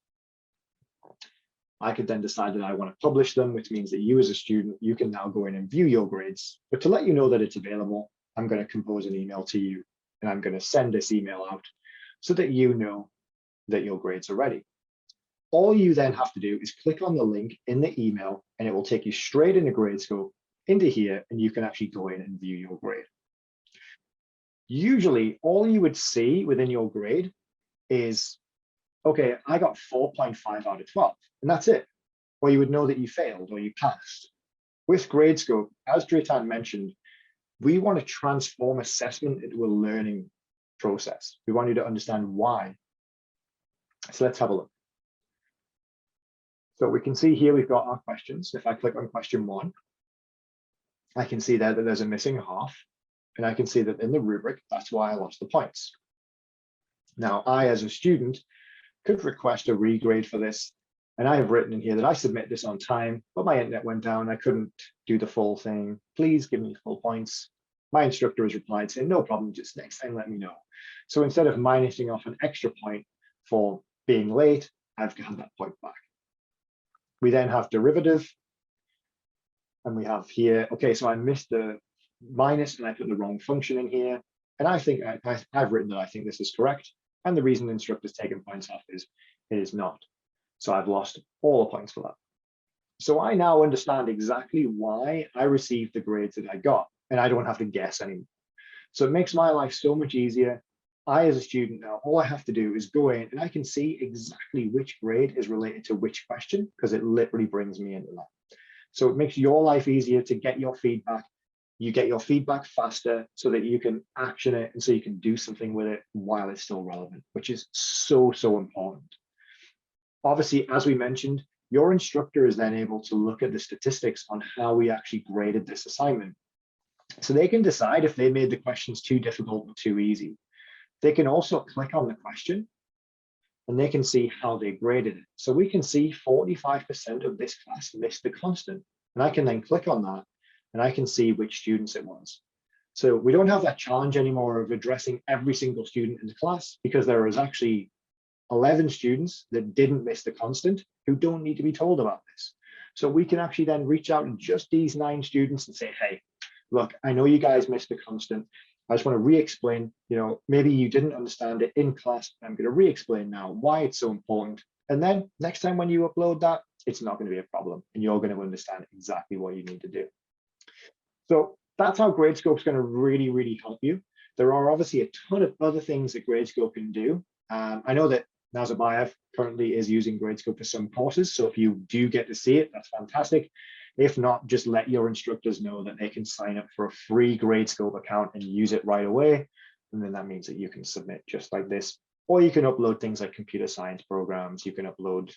I could then decide that I want to publish them, which means that you as a student, you can now go in and view your grades. But to let you know that it's available, I'm going to compose an email to you, and I'm going to send this email out so that you know that your grades are ready. All you then have to do is click on the link in the email, and it will take you straight into Gradescope, into here, and you can actually go in and view your grade. Usually, all you would see within your grade is, okay, I got 4.5 out of 12, and that's it. Or you would know that you failed or you passed. With Gradescope, as Dritan mentioned, we want to transform assessment into a learning process. We want you to understand why. So let's have a look. So we can see here we've got our questions. If I click on question 1, I can see there that there's a missing half, and I can see that in the rubric, that's why I lost the points. Now, I, as a student, could request a regrade for this, and I have written in here that I submit this on time, but my internet went down. I couldn't do the full thing. Please give me full points. My instructor has replied saying, no problem, just next time let me know. So instead of minusing off an extra point for being late, I've got that point back. We then have derivative, and we have here, okay, so I missed the minus and I put the wrong function in here. And I think I've written that I think this is correct. And the reason the instructor's taken points off is it is not. So I've lost all the points for that. So I now understand exactly why I received the grades that I got, and I don't have to guess anymore. So it makes my life so much easier. I, as a student now, all I have to do is go in and I can see exactly which grade is related to which question, because it literally brings me into that. So it makes your life easier to get your feedback. You get your feedback faster so that you can action it and so you can do something with it while it's still relevant, which is so, so important. Obviously, as we mentioned, your instructor is then able to look at the statistics on how we actually graded this assignment. So they can decide if they made the questions too difficult or too easy. They can also click on the question and they can see how they graded it. So we can see 45% of this class missed the constant. And I can then click on that and I can see which students it was. So we don't have that challenge anymore of addressing every single student in the class, because there is actually 11 students that didn't miss the constant who don't need to be told about this. So we can actually then reach out to just these 9 students and say, hey, look, I know you guys missed the constant. I just want to re-explain, maybe you didn't understand it in class. I'm going to re-explain now why it's so important. And then next time when you upload that, it's not going to be a problem and you're going to understand exactly what you need to do. So that's how Gradescope is going to really, really help you. There are obviously a ton of other things that Gradescope can do. I know that Nazarbayev currently is using Gradescope for some courses. So if you do get to see it, that's fantastic. If not, just let your instructors know that they can sign up for a free Gradescope account and use it right away. And then that means that you can submit just like this, or you can upload things like computer science programs. You can upload,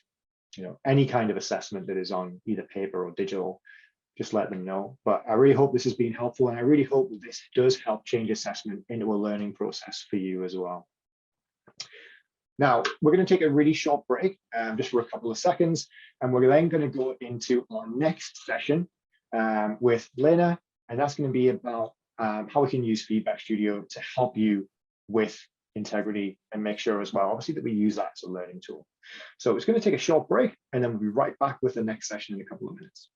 any kind of assessment that is on either paper or digital. Just let them know. But I really hope this has been helpful. And I really hope that this does help change assessment into a learning process for you as well. Now, we're going to take a really short break, just for a couple of seconds, and we're then going to go into our next session with Lena, and that's going to be about how we can use Feedback Studio to help you with integrity and make sure as well, obviously, that we use that as a learning tool. So it's going to take a short break, and then we'll be right back with the next session in a couple of minutes.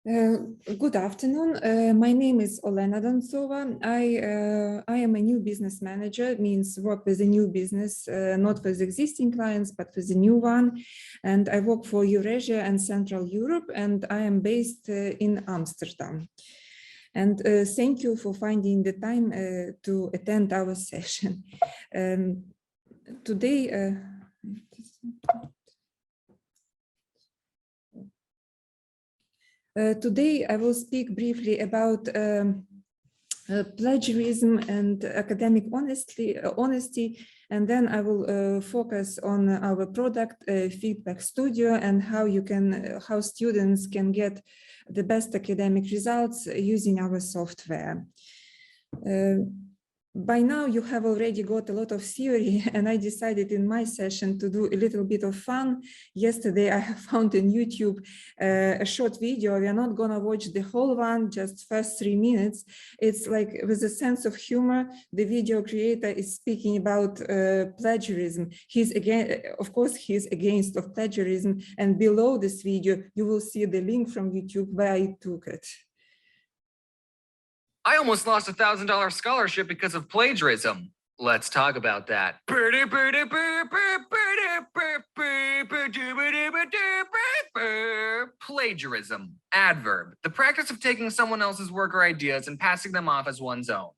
Good afternoon. My name is Olena Dontsova. I am a new business manager, means work with a new business, not with existing clients, but with a new one. And I work for Eurasia and Central Europe, and I am based in Amsterdam. And thank you for finding the time to attend our session. Today, today I will speak briefly about plagiarism and academic honesty, and then I will focus on our product Feedback Studio and how students can get the best academic results using our software. By now you have already got a lot of theory, and I decided in my session to do a little bit of fun. Yesterday I have found on YouTube a short video. We are not gonna watch the whole one, just first 3 minutes. It's like with a sense of humor. The video creator is speaking about plagiarism. Of course, he's against of plagiarism, and below this video you will see the link from YouTube where I took it. I almost lost a $1,000 scholarship because of plagiarism. Let's talk about that. Plagiarism. Adverb. The practice of taking someone else's work or ideas and passing them off as one's own.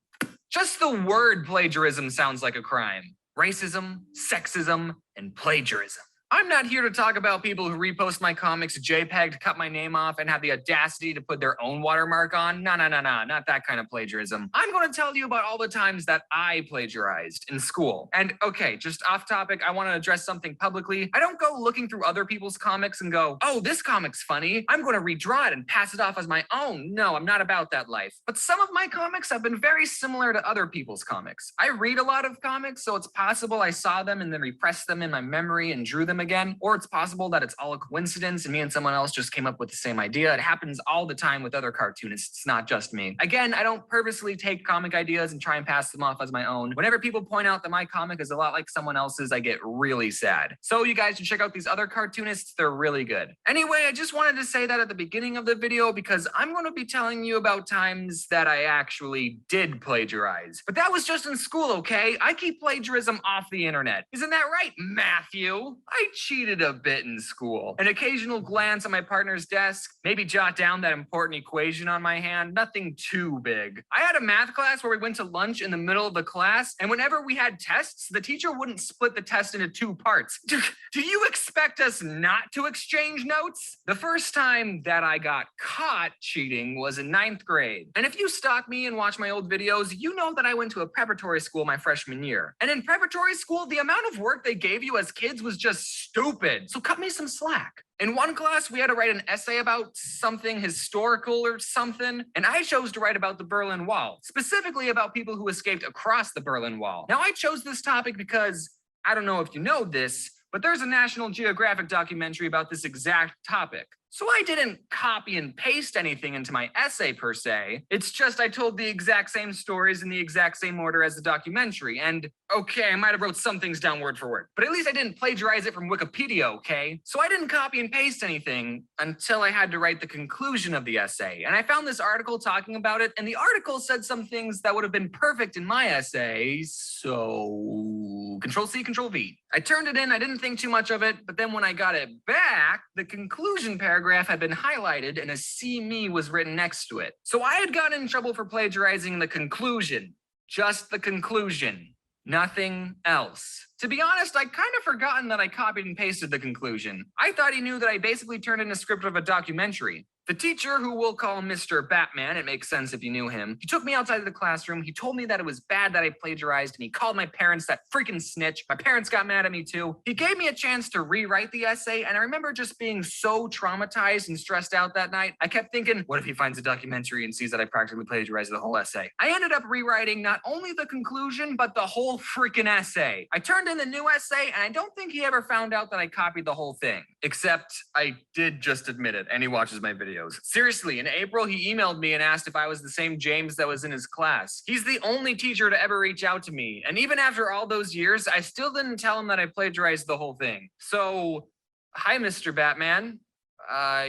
Just the word plagiarism sounds like a crime. Racism, sexism, and plagiarism. I'm not here to talk about people who repost my comics JPEG to cut my name off and have the audacity to put their own watermark on. No, not that kind of plagiarism. I'm going to tell you about all the times that I plagiarized in school. And okay, just off topic, I want to address something publicly. I don't go looking through other people's comics and go, oh, this comic's funny, I'm going to redraw it and pass it off as my own. No, I'm not about that life. But some of my comics have been very similar to other people's comics. I read a lot of comics, so it's possible I saw them and then repressed them in my memory and drew them again, or it's possible that it's all a coincidence and me and someone else just came up with the same idea. It happens all the time with other cartoonists. It's not just me. Again, I don't purposely take comic ideas and try and pass them off as my own. Whenever people point out that my comic is a lot like someone else's, I get really sad. So you guys should check out these other cartoonists. They're really good. Anyway, I just wanted to say that at the beginning of the video because I'm going to be telling you about times that I actually did plagiarize. But that was just in school, okay? I keep plagiarism off the internet. Isn't that right, Matthew? I cheated a bit in school. An occasional glance at my partner's desk, maybe jot down that important equation on my hand, nothing too big. I had a math class where we went to lunch in the middle of the class, and whenever we had tests, the teacher wouldn't split the test into 2 parts. Do you expect us not to exchange notes? The first time that I got caught cheating was in 9th grade. And if you stalk me and watch my old videos, you know that I went to a preparatory school my freshman year. And in preparatory school, the amount of work they gave you as kids was just stupid. So cut me some slack. In one class, we had to write an essay about something historical or something, and I chose to write about the Berlin Wall, specifically about people who escaped across the Berlin Wall. Now, I chose this topic because, I don't know if you know this, but there's a National Geographic documentary about this exact topic. So I didn't copy and paste anything into my essay per se. It's just I told the exact same stories in the exact same order as the documentary. And okay, I might have wrote some things down word for word, but at least I didn't plagiarize it from Wikipedia, okay? So I didn't copy and paste anything until I had to write the conclusion of the essay. And I found this article talking about it, and the article said some things that would have been perfect in my essay. So Control-C, Control-V. I turned it in, I didn't think too much of it, but then when I got it back, the conclusion paragraph had been highlighted and a "See Me" was written next to it. So I had gotten in trouble for plagiarizing the conclusion, just the conclusion, nothing else. To be honest, I'd kind of forgotten that I copied and pasted the conclusion. I thought he knew that I basically turned in a script of a documentary. The teacher, who we'll call Mr. Batman, it makes sense if you knew him, he took me outside of the classroom, he told me that it was bad that I plagiarized, and he called my parents that freaking snitch. My parents got mad at me too. He gave me a chance to rewrite the essay, and I remember just being so traumatized and stressed out that night. I kept thinking, what if he finds a documentary and sees that I practically plagiarized the whole essay? I ended up rewriting not only the conclusion, but the whole freaking essay. I turned in the new essay, and I don't think he ever found out that I copied the whole thing. Except I did just admit it, and he watches my videos. Seriously, in April, he emailed me and asked if I was the same James that was in his class. He's the only teacher to ever reach out to me. And even after all those years, I still didn't tell him that I plagiarized the whole thing. So, hi, Mr. Batman.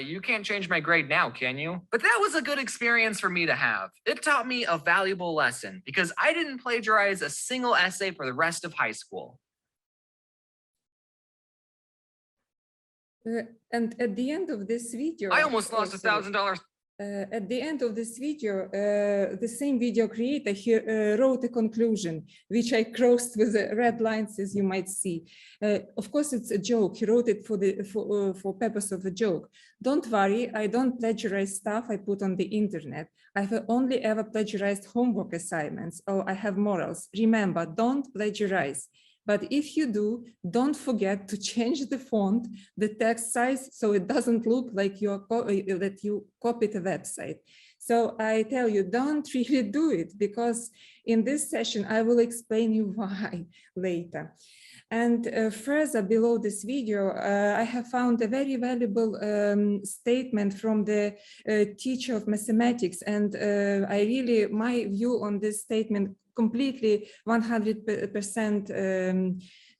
You can't change my grade now, can you? But that was a good experience for me to have. It taught me a valuable lesson because I didn't plagiarize a single essay for the rest of high school. And at the end of this video, I almost lost $1,000. At the end of this video, the same video creator wrote a conclusion, which I crossed with the red lines, as you might see. Of course, it's a joke. He wrote it for purpose of a joke. Don't worry, I don't plagiarize stuff I put on the internet. I've only ever plagiarized homework assignments. Oh, I have morals. Remember, don't plagiarize. But if you do, don't forget to change the font, the text size, so it doesn't look like that you copied a website. So I tell you, don't really do it, because in this session, I will explain you why later. And further below this video, I have found a very valuable statement from the teacher of mathematics. And my view on this statement completely 100%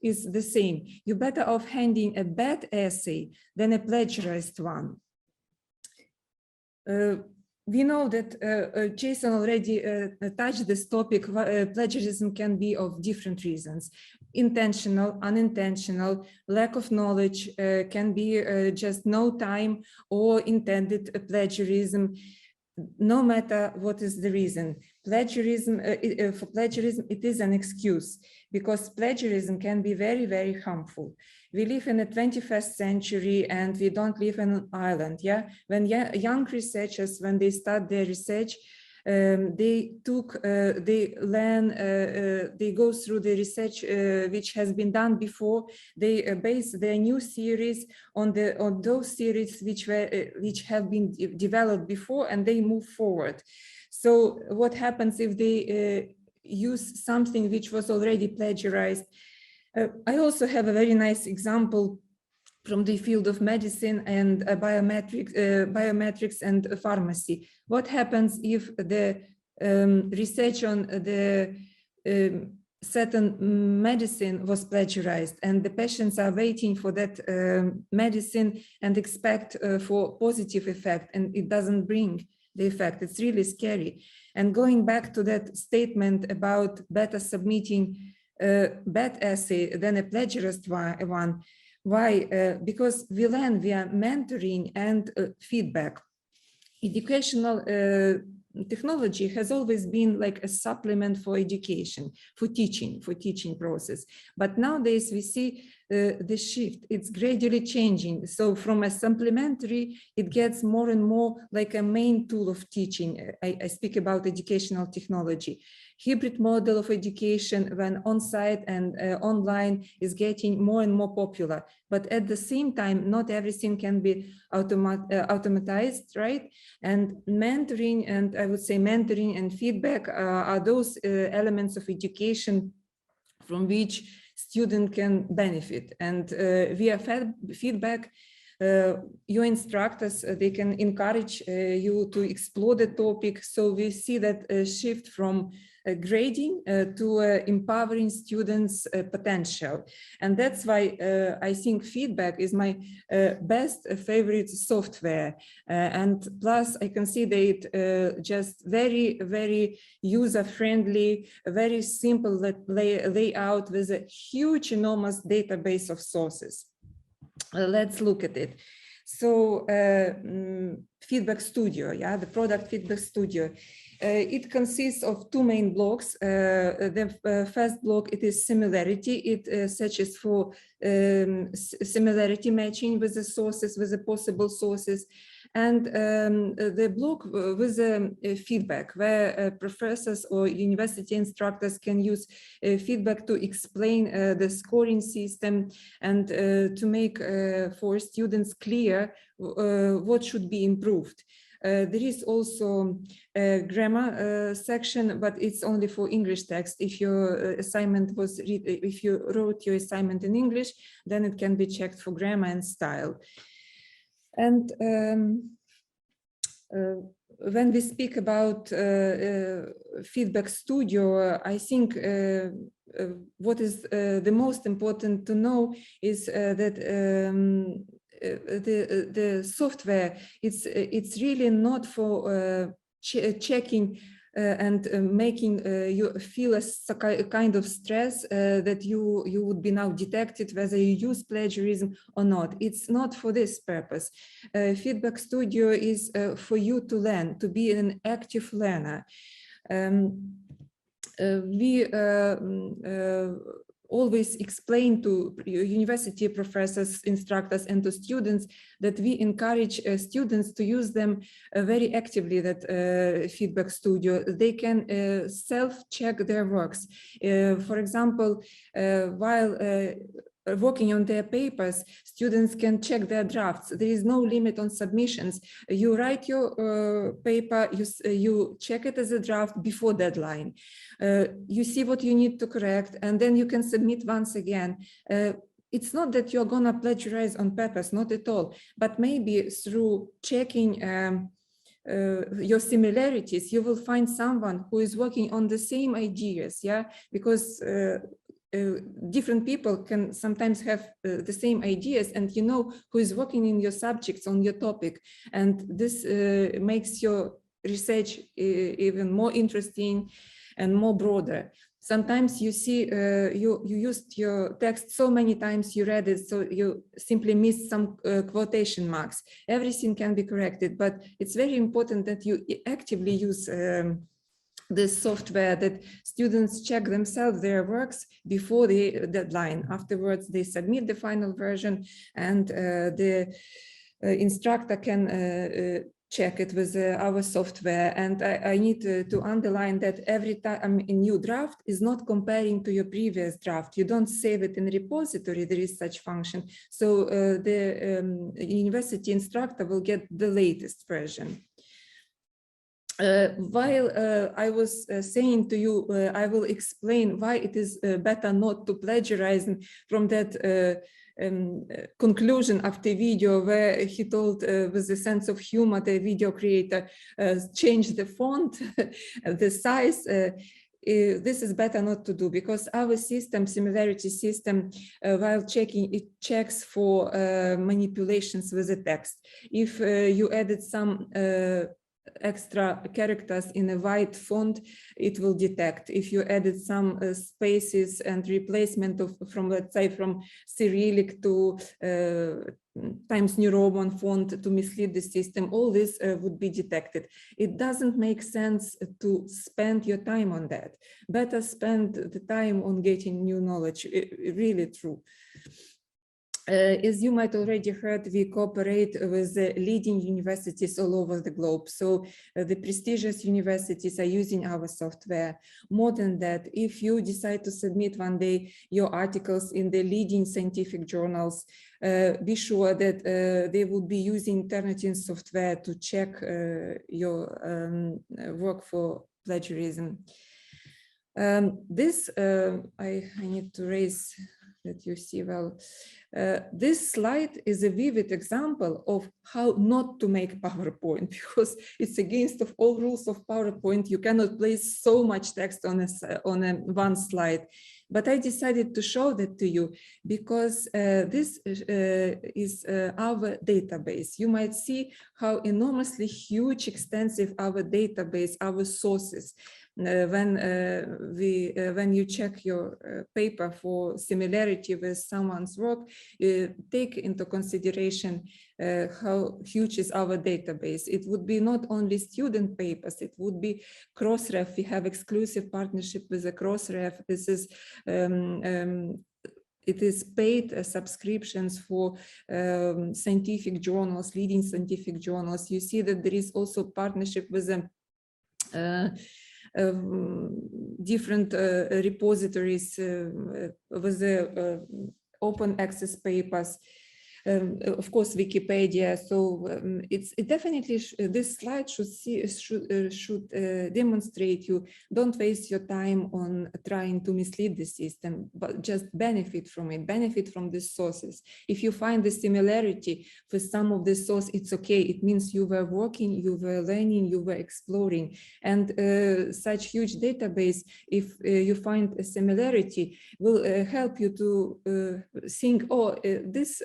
is the same. You're better off handing a bad essay than a plagiarized one. We know that Jason already touched this topic. Plagiarism can be of different reasons. Intentional, unintentional, lack of knowledge, can be just no time, or intended plagiarism. No matter what is the reason, plagiarism, for plagiarism, it is an excuse, because plagiarism can be very, very harmful. We live in the 21st century and we don't live in an island. Yeah, when young researchers, when they start their research, they go through the research which has been done before. They base their new theories on those theories which have been developed before, and they move forward. So what happens if they use something which was already plagiarized? I also have a very nice example from the field of medicine and biometrics and pharmacy. What happens if the research on the certain medicine was plagiarized, and the patients are waiting for that medicine and expect for positive effect, and it doesn't bring the effect? It's really scary. And going back to that statement about better submitting a bad essay than a plagiarized one, why? Because we learn via mentoring and feedback. Educational technology has always been like a supplement for education, for teaching process. But nowadays we see the shift. It's gradually changing. So from a supplementary, it gets more and more like a main tool of teaching. I speak about educational technology. Hybrid model of education, when on-site and online, is getting more and more popular. But at the same time, not everything can be automatized, right? And mentoring, and I would say mentoring and feedback are those elements of education from which student can benefit. And via feedback, your instructors, they can encourage you to explore the topic. So we see that shift from grading to empowering students' potential. And that's why I think feedback is my best favorite software. And plus I consider it just very, very user-friendly, very simple layout with a huge, enormous database of sources. Let's look at it. So Feedback Studio, yeah, the product Feedback Studio. It consists of two main blocks. The first block, it is similarity. It searches for similarity matching with the sources, with the possible sources. And the block with feedback, where professors or university instructors can use feedback to explain the scoring system and to make for students clear what should be improved. There is also a grammar section, but it's only for English text. If your assignment was if you wrote your assignment in English, then it can be checked for grammar and style. And when we speak about Feedback Studio, I think what is the most important to know is that the software, it's really not for checking and making you feel a kind of stress that you would be now detected whether you use plagiarism or not. It's not for this purpose. Feedback Studio is for you to learn, to be an active learner. We always explain to university professors, instructors, and to students that we encourage students to use them very actively, that Feedback Studio. They can self-check their works. For example, while working on their papers, students can check their drafts. There is no limit on submissions. You write your paper, you check it as a draft before deadline. You see what you need to correct, and then you can submit once again. It's not that you're gonna plagiarize on purpose, not at all, but maybe through checking your similarities, you will find someone who is working on the same ideas, yeah, because different people can sometimes have the same ideas, and you know who is working in your subjects on your topic, and this makes your research even more interesting and more broader. Sometimes you see you used your text so many times, you read it, so you simply missed some quotation marks. Everything can be corrected, but it's very important that you actively use this software, that students check themselves their works before the deadline. Afterwards, they submit the final version, and the instructor can check it with our software. And I need to underline that every time a new draft is not comparing to your previous draft. You don't save it in repository, there is such function. So the university instructor will get the latest version. While I was saying to you, I will explain why it is better not to plagiarize from that conclusion of the video, where he told with a sense of humor, the video creator changed the font, the size. This is better not to do, because our system, similarity system, while checking, it checks for manipulations with the text. If you added some extra characters in a white font, it will detect. If you added some spaces and replacement of, from, let's say, from Cyrillic to Times New Roman font to mislead the system, all this would be detected. It doesn't make sense to spend your time on that. Better spend the time on getting new knowledge. Really true. As you might already heard, we cooperate with the leading universities all over the globe. So the prestigious universities are using our software. More than that, if you decide to submit one day your articles in the leading scientific journals, be sure that they would be using Turnitin software to check your work for plagiarism. This, I need to raise that you see well. This slide is a vivid example of how not to make PowerPoint, because it's against of all rules of PowerPoint. You cannot place so much text on one slide. But I decided to show that to you because this is our database. You might see how enormously huge, extensive our database, our sources. When you check your paper for similarity with someone's work, take into consideration how huge is our database. It would be not only student papers, it would be Crossref. We have exclusive partnership with the Crossref. This is it is paid subscriptions for scientific journals, leading scientific journals. You see that there is also partnership with them. Different repositories with the open access papers, of course, Wikipedia. So it definitely this slide should demonstrate you don't waste your time on trying to mislead the system, but just benefit from it, benefit from the sources. If you find the similarity for some of the source, it's okay. It means you were working, you were learning, you were exploring. And such huge database, if you find a similarity, will help you to think, oh, this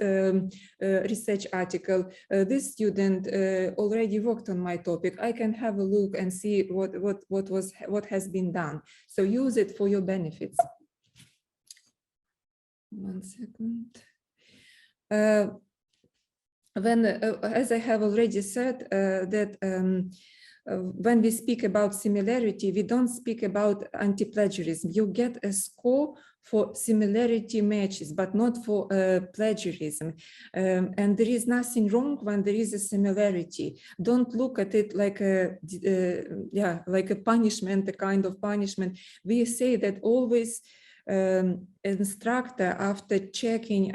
research article, this student already worked on my topic. I can have a look and see what has been done. So use it for your benefits. 1 second. As I have already said, that when we speak about similarity, we don't speak about anti-plagiarism. You get a score for similarity matches, but not for plagiarism. And there is nothing wrong when there is a similarity. Don't look at it like a like a punishment, a kind of punishment. We say that always instructor, after checking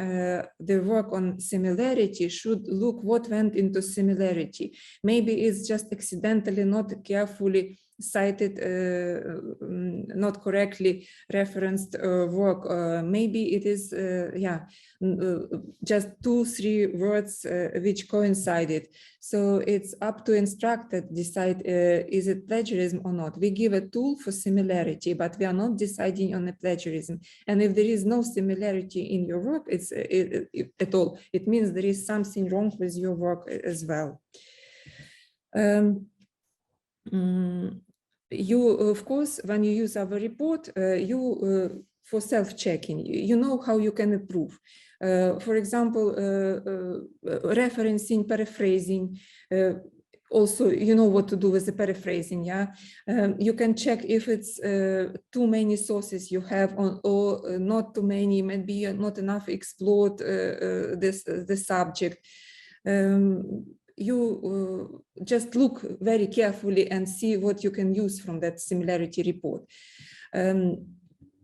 the work on similarity, should look what went into similarity. Maybe it's just accidentally not carefully cited, not correctly referenced work. Maybe it is just 2-3 words which coincided. So it's up to instructor to decide is it plagiarism or not. We give a tool for similarity, but we are not deciding on a plagiarism. And if there is no similarity in your work, at all, it means there is something wrong with your work as well. You, of course, when you use our report, for self-checking, you know how you can improve. For example, referencing, paraphrasing. Also, you know what to do with the paraphrasing, yeah? You can check if it's too many sources you have on, or not too many, maybe not enough explored the subject. You just look very carefully and see what you can use from that similarity report.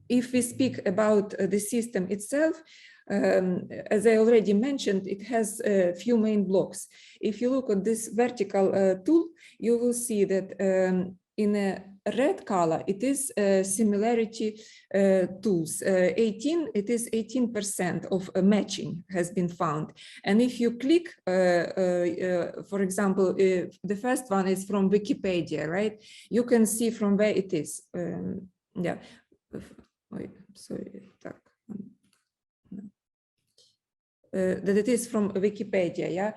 If we speak about the system itself, as I already mentioned, it has a few main blocks. If you look at this vertical tool, you will see that in a red color, it is similarity tools. It is 18% of matching has been found. And if you click, for example, the first one is from Wikipedia, right? You can see from where it is. Yeah. Wait, sorry. That it is from Wikipedia, yeah.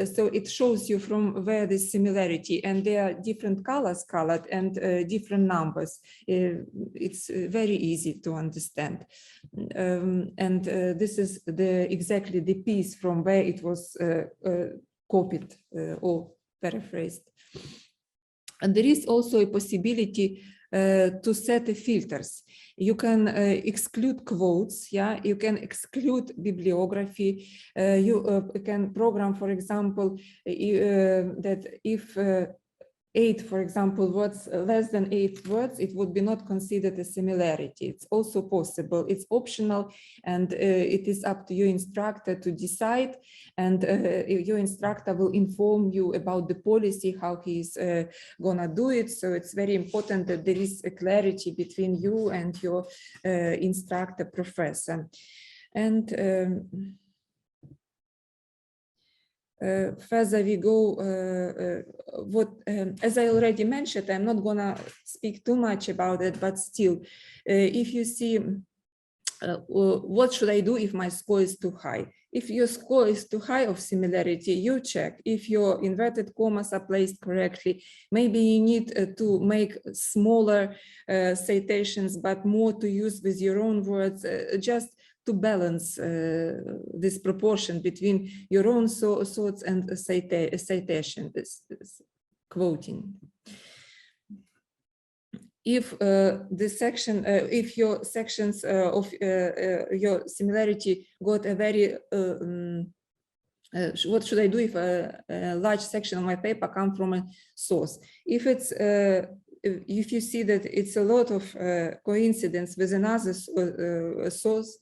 So it shows you from where the similarity, and there are different colors colored and different numbers. It's very easy to understand. And this is exactly the piece from where it was copied or paraphrased. And there is also a possibility to set the filters. You can exclude quotes, yeah. You can exclude bibliography. You can program, for example, that if 8, for example, words less than 8 words, it would be not considered a similarity. It's also possible. It's optional, and it is up to your instructor to decide. And your instructor will inform you about the policy, how he's gonna do it. So it's very important that there is a clarity between you and your instructor professor. And further we go, as I already mentioned, I'm not gonna speak too much about it, but still, if you see, what should I do if my score is too high? If your score is too high of similarity, you check. If your inverted commas are placed correctly, maybe you need to make smaller citations, but more to use with your own words, just to balance this proportion between your own thoughts and citation, this quoting. If the section, if your sections of your similarity got a very, what should I do if a large section of my paper come from a source? If it's, if you see that it's a lot of coincidence with another source,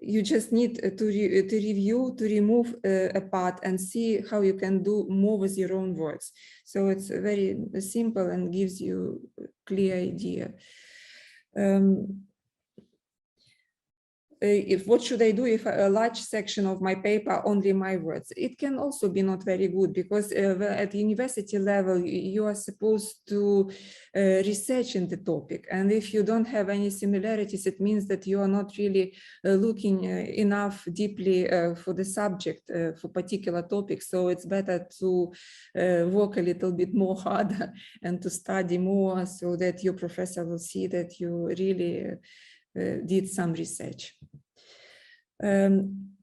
you just need to review, to remove a part and see how you can do more with your own words. So it's very simple and gives you a clear idea. If what should I do if a large section of my paper only my words? It can also be not very good, because at university level you are supposed to research in the topic, and if you don't have any similarities, it means that you are not really looking enough deeply for the subject for particular topics. So it's better to work a little bit more harder and to study more, so that your professor will see that you really did some research.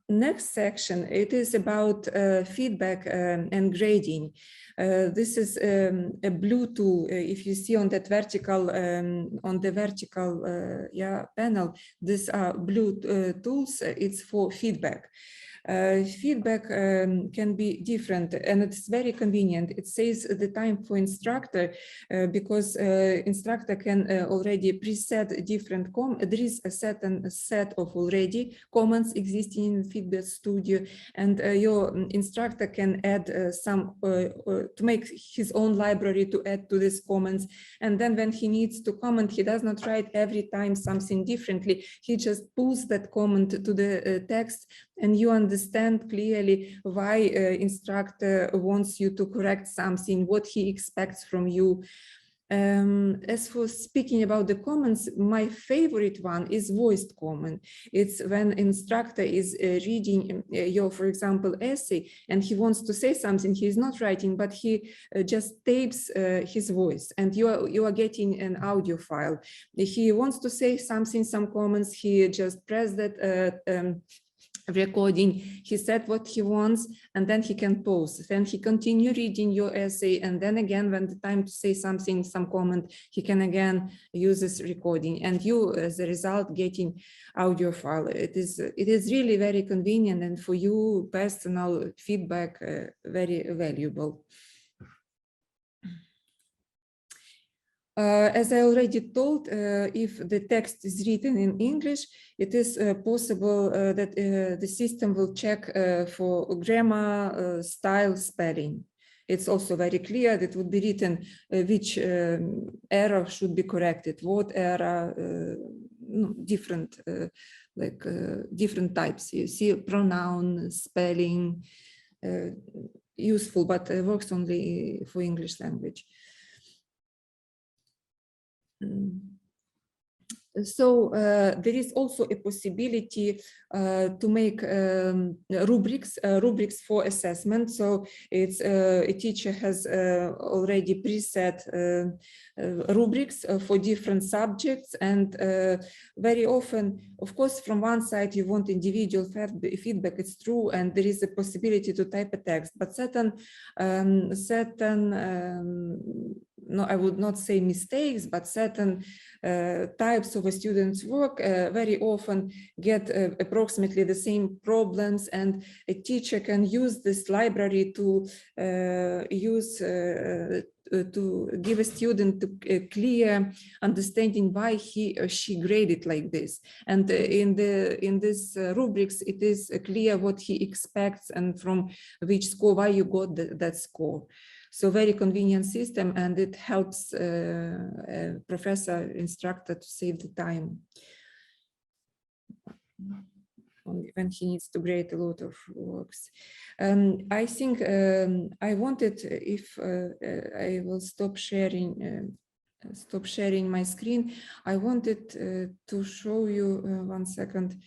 Next section, it is about feedback and grading. This is a blue tool. If you see on that vertical, on the vertical panel, these are blue tools. It's for feedback. Feedback can be different, and it's very convenient. It saves the time for instructor because instructor can already preset different there is a certain set of already comments existing in Feedback Studio, and your instructor can add some to make his own library to add to these comments. And then when he needs to comment, he does not write every time something differently. He just pulls that comment to the text, and you understand clearly why instructor wants you to correct something, what he expects from you. As for speaking about the comments, my favorite one is voiced comment. It's when instructor is reading your, for example, essay, and he wants to say something. He's not writing, but he just tapes his voice, and you are getting an audio file. He wants to say something, some comments, he just press that recording, he said what he wants, and then he can pause. Then he continue reading your essay, and then again, when the time to say something, some comment, he can again use this recording, and you, as a result, getting audio file. It is really very convenient, and for you, personal feedback, very valuable. As I already told, if the text is written in English, it is possible that the system will check for grammar, style, spelling. It's also very clear that it would be written which error should be corrected, what error, different, different types. You see pronoun, spelling, useful, but works only for English language. So there is also a possibility to make rubrics for assessment. So it's a teacher has already preset rubrics for different subjects, and very often, of course, from one side you want individual feedback, it's true, and there is a possibility to type a text, but no, I would not say mistakes, but certain types of a student's work very often get approximately the same problems, and a teacher can use this library to to give a student a clear understanding why he or she graded like this. And in this rubrics, it is clear what he expects and from which score, why you got that score. So very convenient system, and it helps professor, instructor to save the time when he needs to grade a lot of works. I think I wanted, if I will stop sharing my screen, I wanted to show you 1 second.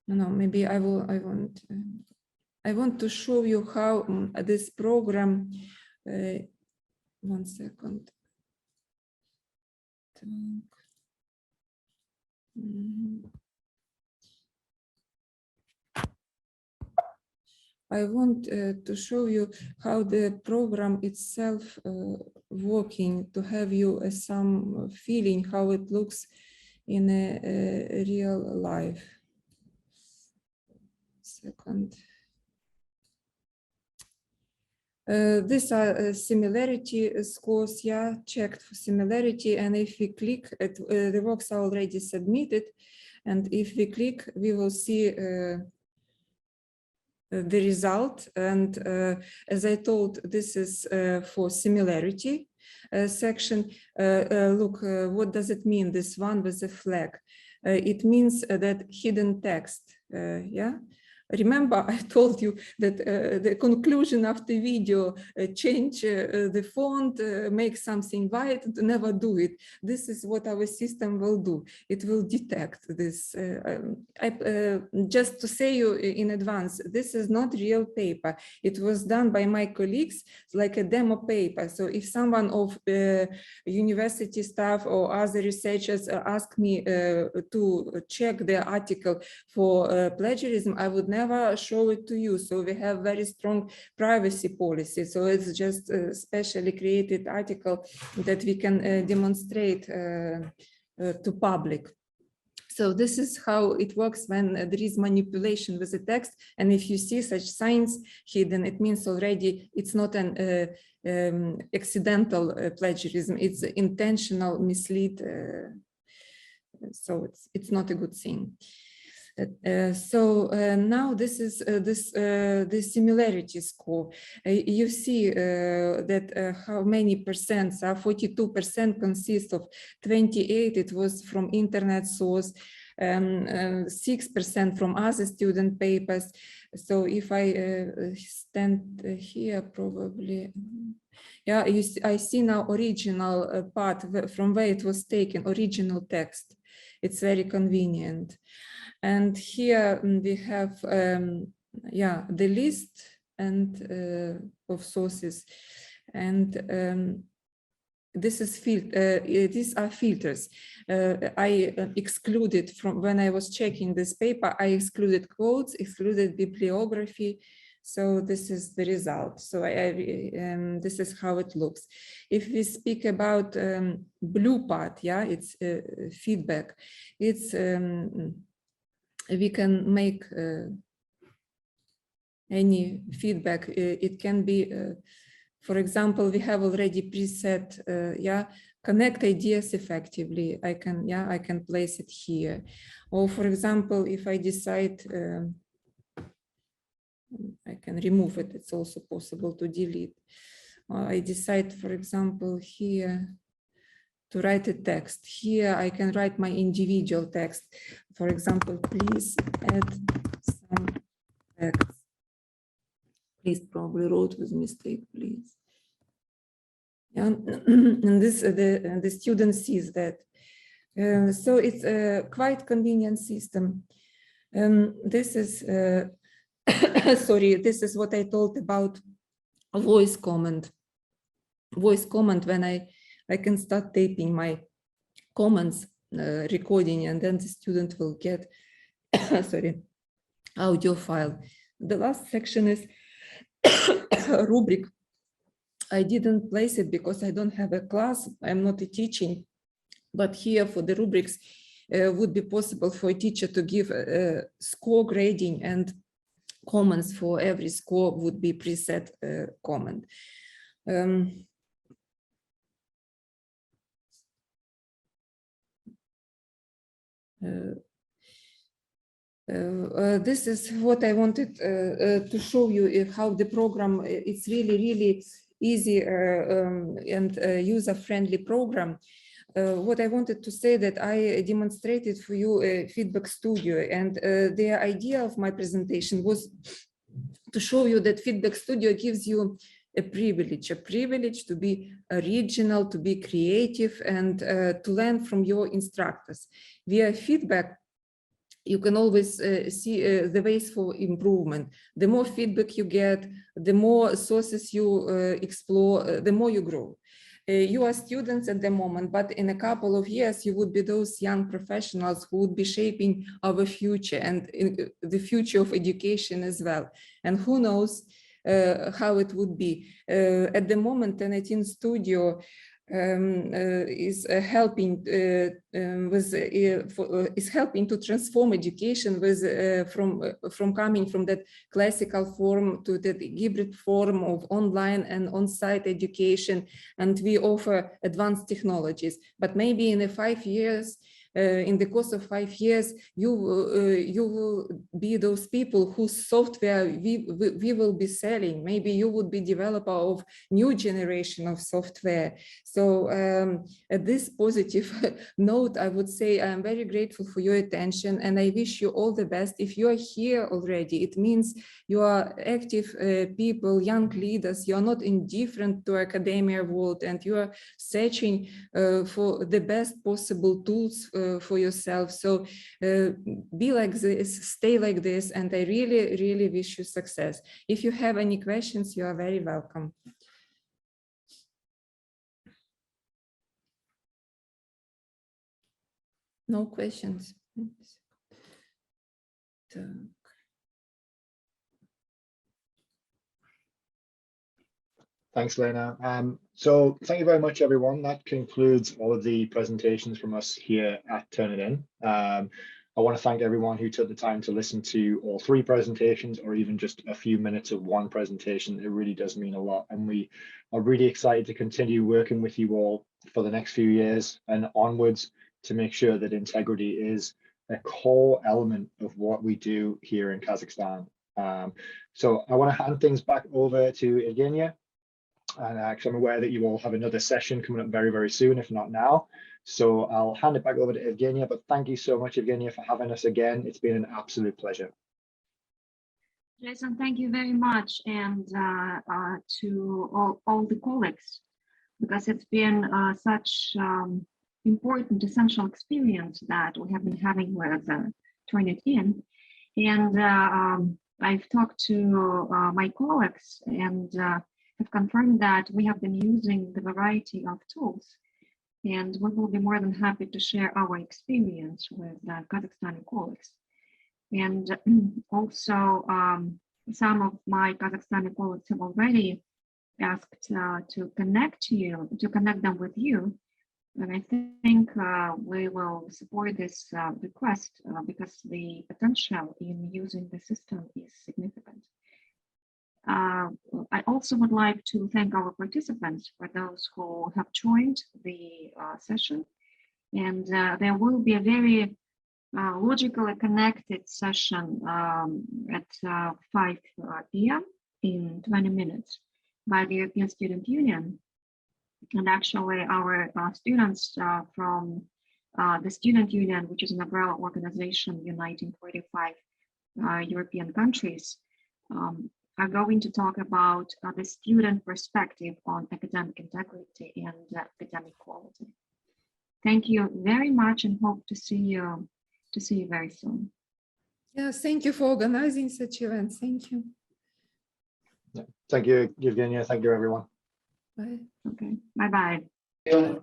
No, maybe I want to show you how this program. 1 second. I want to show you how the program itself working, to have you some feeling how it looks in a real life. Second. These are similarity scores, yeah, checked for similarity. And if we click, the works are already submitted. And if we click, we will see the result. And as I told, this is for similarity section. Look, what does it mean, this one with the flag? It means that hidden text, yeah. Remember, I told you that the conclusion of the video, change the font, make something white, never do it. This is what our system will do. It will detect this. Just to say you in advance, this is not real paper. It was done by my colleagues, like a demo paper. So if someone of university staff or other researchers ask me to check the article for plagiarism, I would never show it to you. So we have very strong privacy policy. So it's just a specially created article that we can demonstrate to public. So this is how it works when there is manipulation with the text. And if you see such signs hidden, it means already it's not an accidental plagiarism, it's intentional mislead. So it's not a good thing. Now this is the similarity score. You see that how many percent, 42% consists of 28, it was from internet source, 6% from other student papers. So if I stand here, probably, yeah, I see now original part from where it was taken, original text. It's very convenient. And here we have, yeah, the list and of sources, and this is these are filters. I excluded from when I was checking this paper. I excluded quotes, excluded bibliography. So this is the result. So this is how it looks. If we speak about blue part, yeah, it's feedback. It's we can make any feedback. It can be, for example, we have already preset, yeah, connect ideas effectively. I can place it here. Or for example, if I decide, I can remove it. It's also possible to delete. I decide, for example, here to write a text. Here I can write my individual text. For example, please add some text. Please, probably wrote with mistake, please. Yeah. And this the student sees that. So it's a quite convenient system. This is sorry, this is what I told about voice comment. Voice comment, when I can start taping my comments, recording, and then the student will get sorry, audio file. The last section is rubric. I didn't place it because I don't have a class. I'm not a teaching, but here for the rubrics would be possible for a teacher to give score grading, and comments for every score would be preset comment. This is what I wanted to show you, how the program, it's really easy and user-friendly program. What I wanted to say that I demonstrated for you a feedback studio, and the idea of my presentation was to show you that feedback studio gives you a privilege to be original, to be creative, and to learn from your instructors. Via feedback, you can always see the ways for improvement. The more feedback you get, the more sources you explore, the more you grow. You are students at the moment, but in a couple of years, you would be those young professionals who would be shaping our future and the future of education as well. And who knows how it would be. At the moment, Turnitin Studio is helping to transform education with from coming from that classical form to the hybrid form of online and on-site education, and we offer advanced technologies. But maybe in 5 years, in the course of 5 years, you will be those people whose software we will be selling. Maybe you would be developer of new generation of software. So at this positive note, I would say I'm very grateful for your attention, and I wish you all the best. If you are here already, it means you are active people, young leaders. You are not indifferent to academia world, and you are searching for the best possible tools for yourself. So be like this, stay like this, and I really wish you success. If you have any questions, you are very welcome. No questions. Thanks, Lena. So thank you very much, everyone. That concludes all of the presentations from us here at Turnitin. I want to thank everyone who took the time to listen to all 3 presentations, or even just a few minutes of one presentation. It really does mean a lot, and we are really excited to continue working with you all for the next few years and onwards to make sure that integrity is a core element of what we do here in Kazakhstan. So I want to hand things back over to Evgenia. And actually, I'm aware that you all have another session coming up very soon, if not now. So I'll hand it back over to Evgenia, but thank you so much, Evgenia, for having us again. It's been an absolute pleasure. Jason, thank you very much, and to all the colleagues, because it's been such important, essential experience that we have been having with Turnitin. And I've talked to my colleagues and have confirmed that we have been using the variety of tools, and we will be more than happy to share our experience with Kazakhstani colleagues. And also, some of my Kazakhstani colleagues have already asked to connect them with you. And I think we will support this request because the potential in using the system is significant. I also would like to thank our participants for those who have joined the session. And there will be a very logically connected session at 5 p.m. in 20 minutes by the European Student Union. And actually our students from the Student Union, which is an umbrella organization uniting 45 European countries, are going to talk about the student perspective on academic integrity and academic quality. Thank you very much, and hope to see you very soon. Yes, thank you for organizing such events. Thank you. Yeah. Thank you, Evgenia. Thank you, everyone. Bye. Okay, bye-bye. Yeah.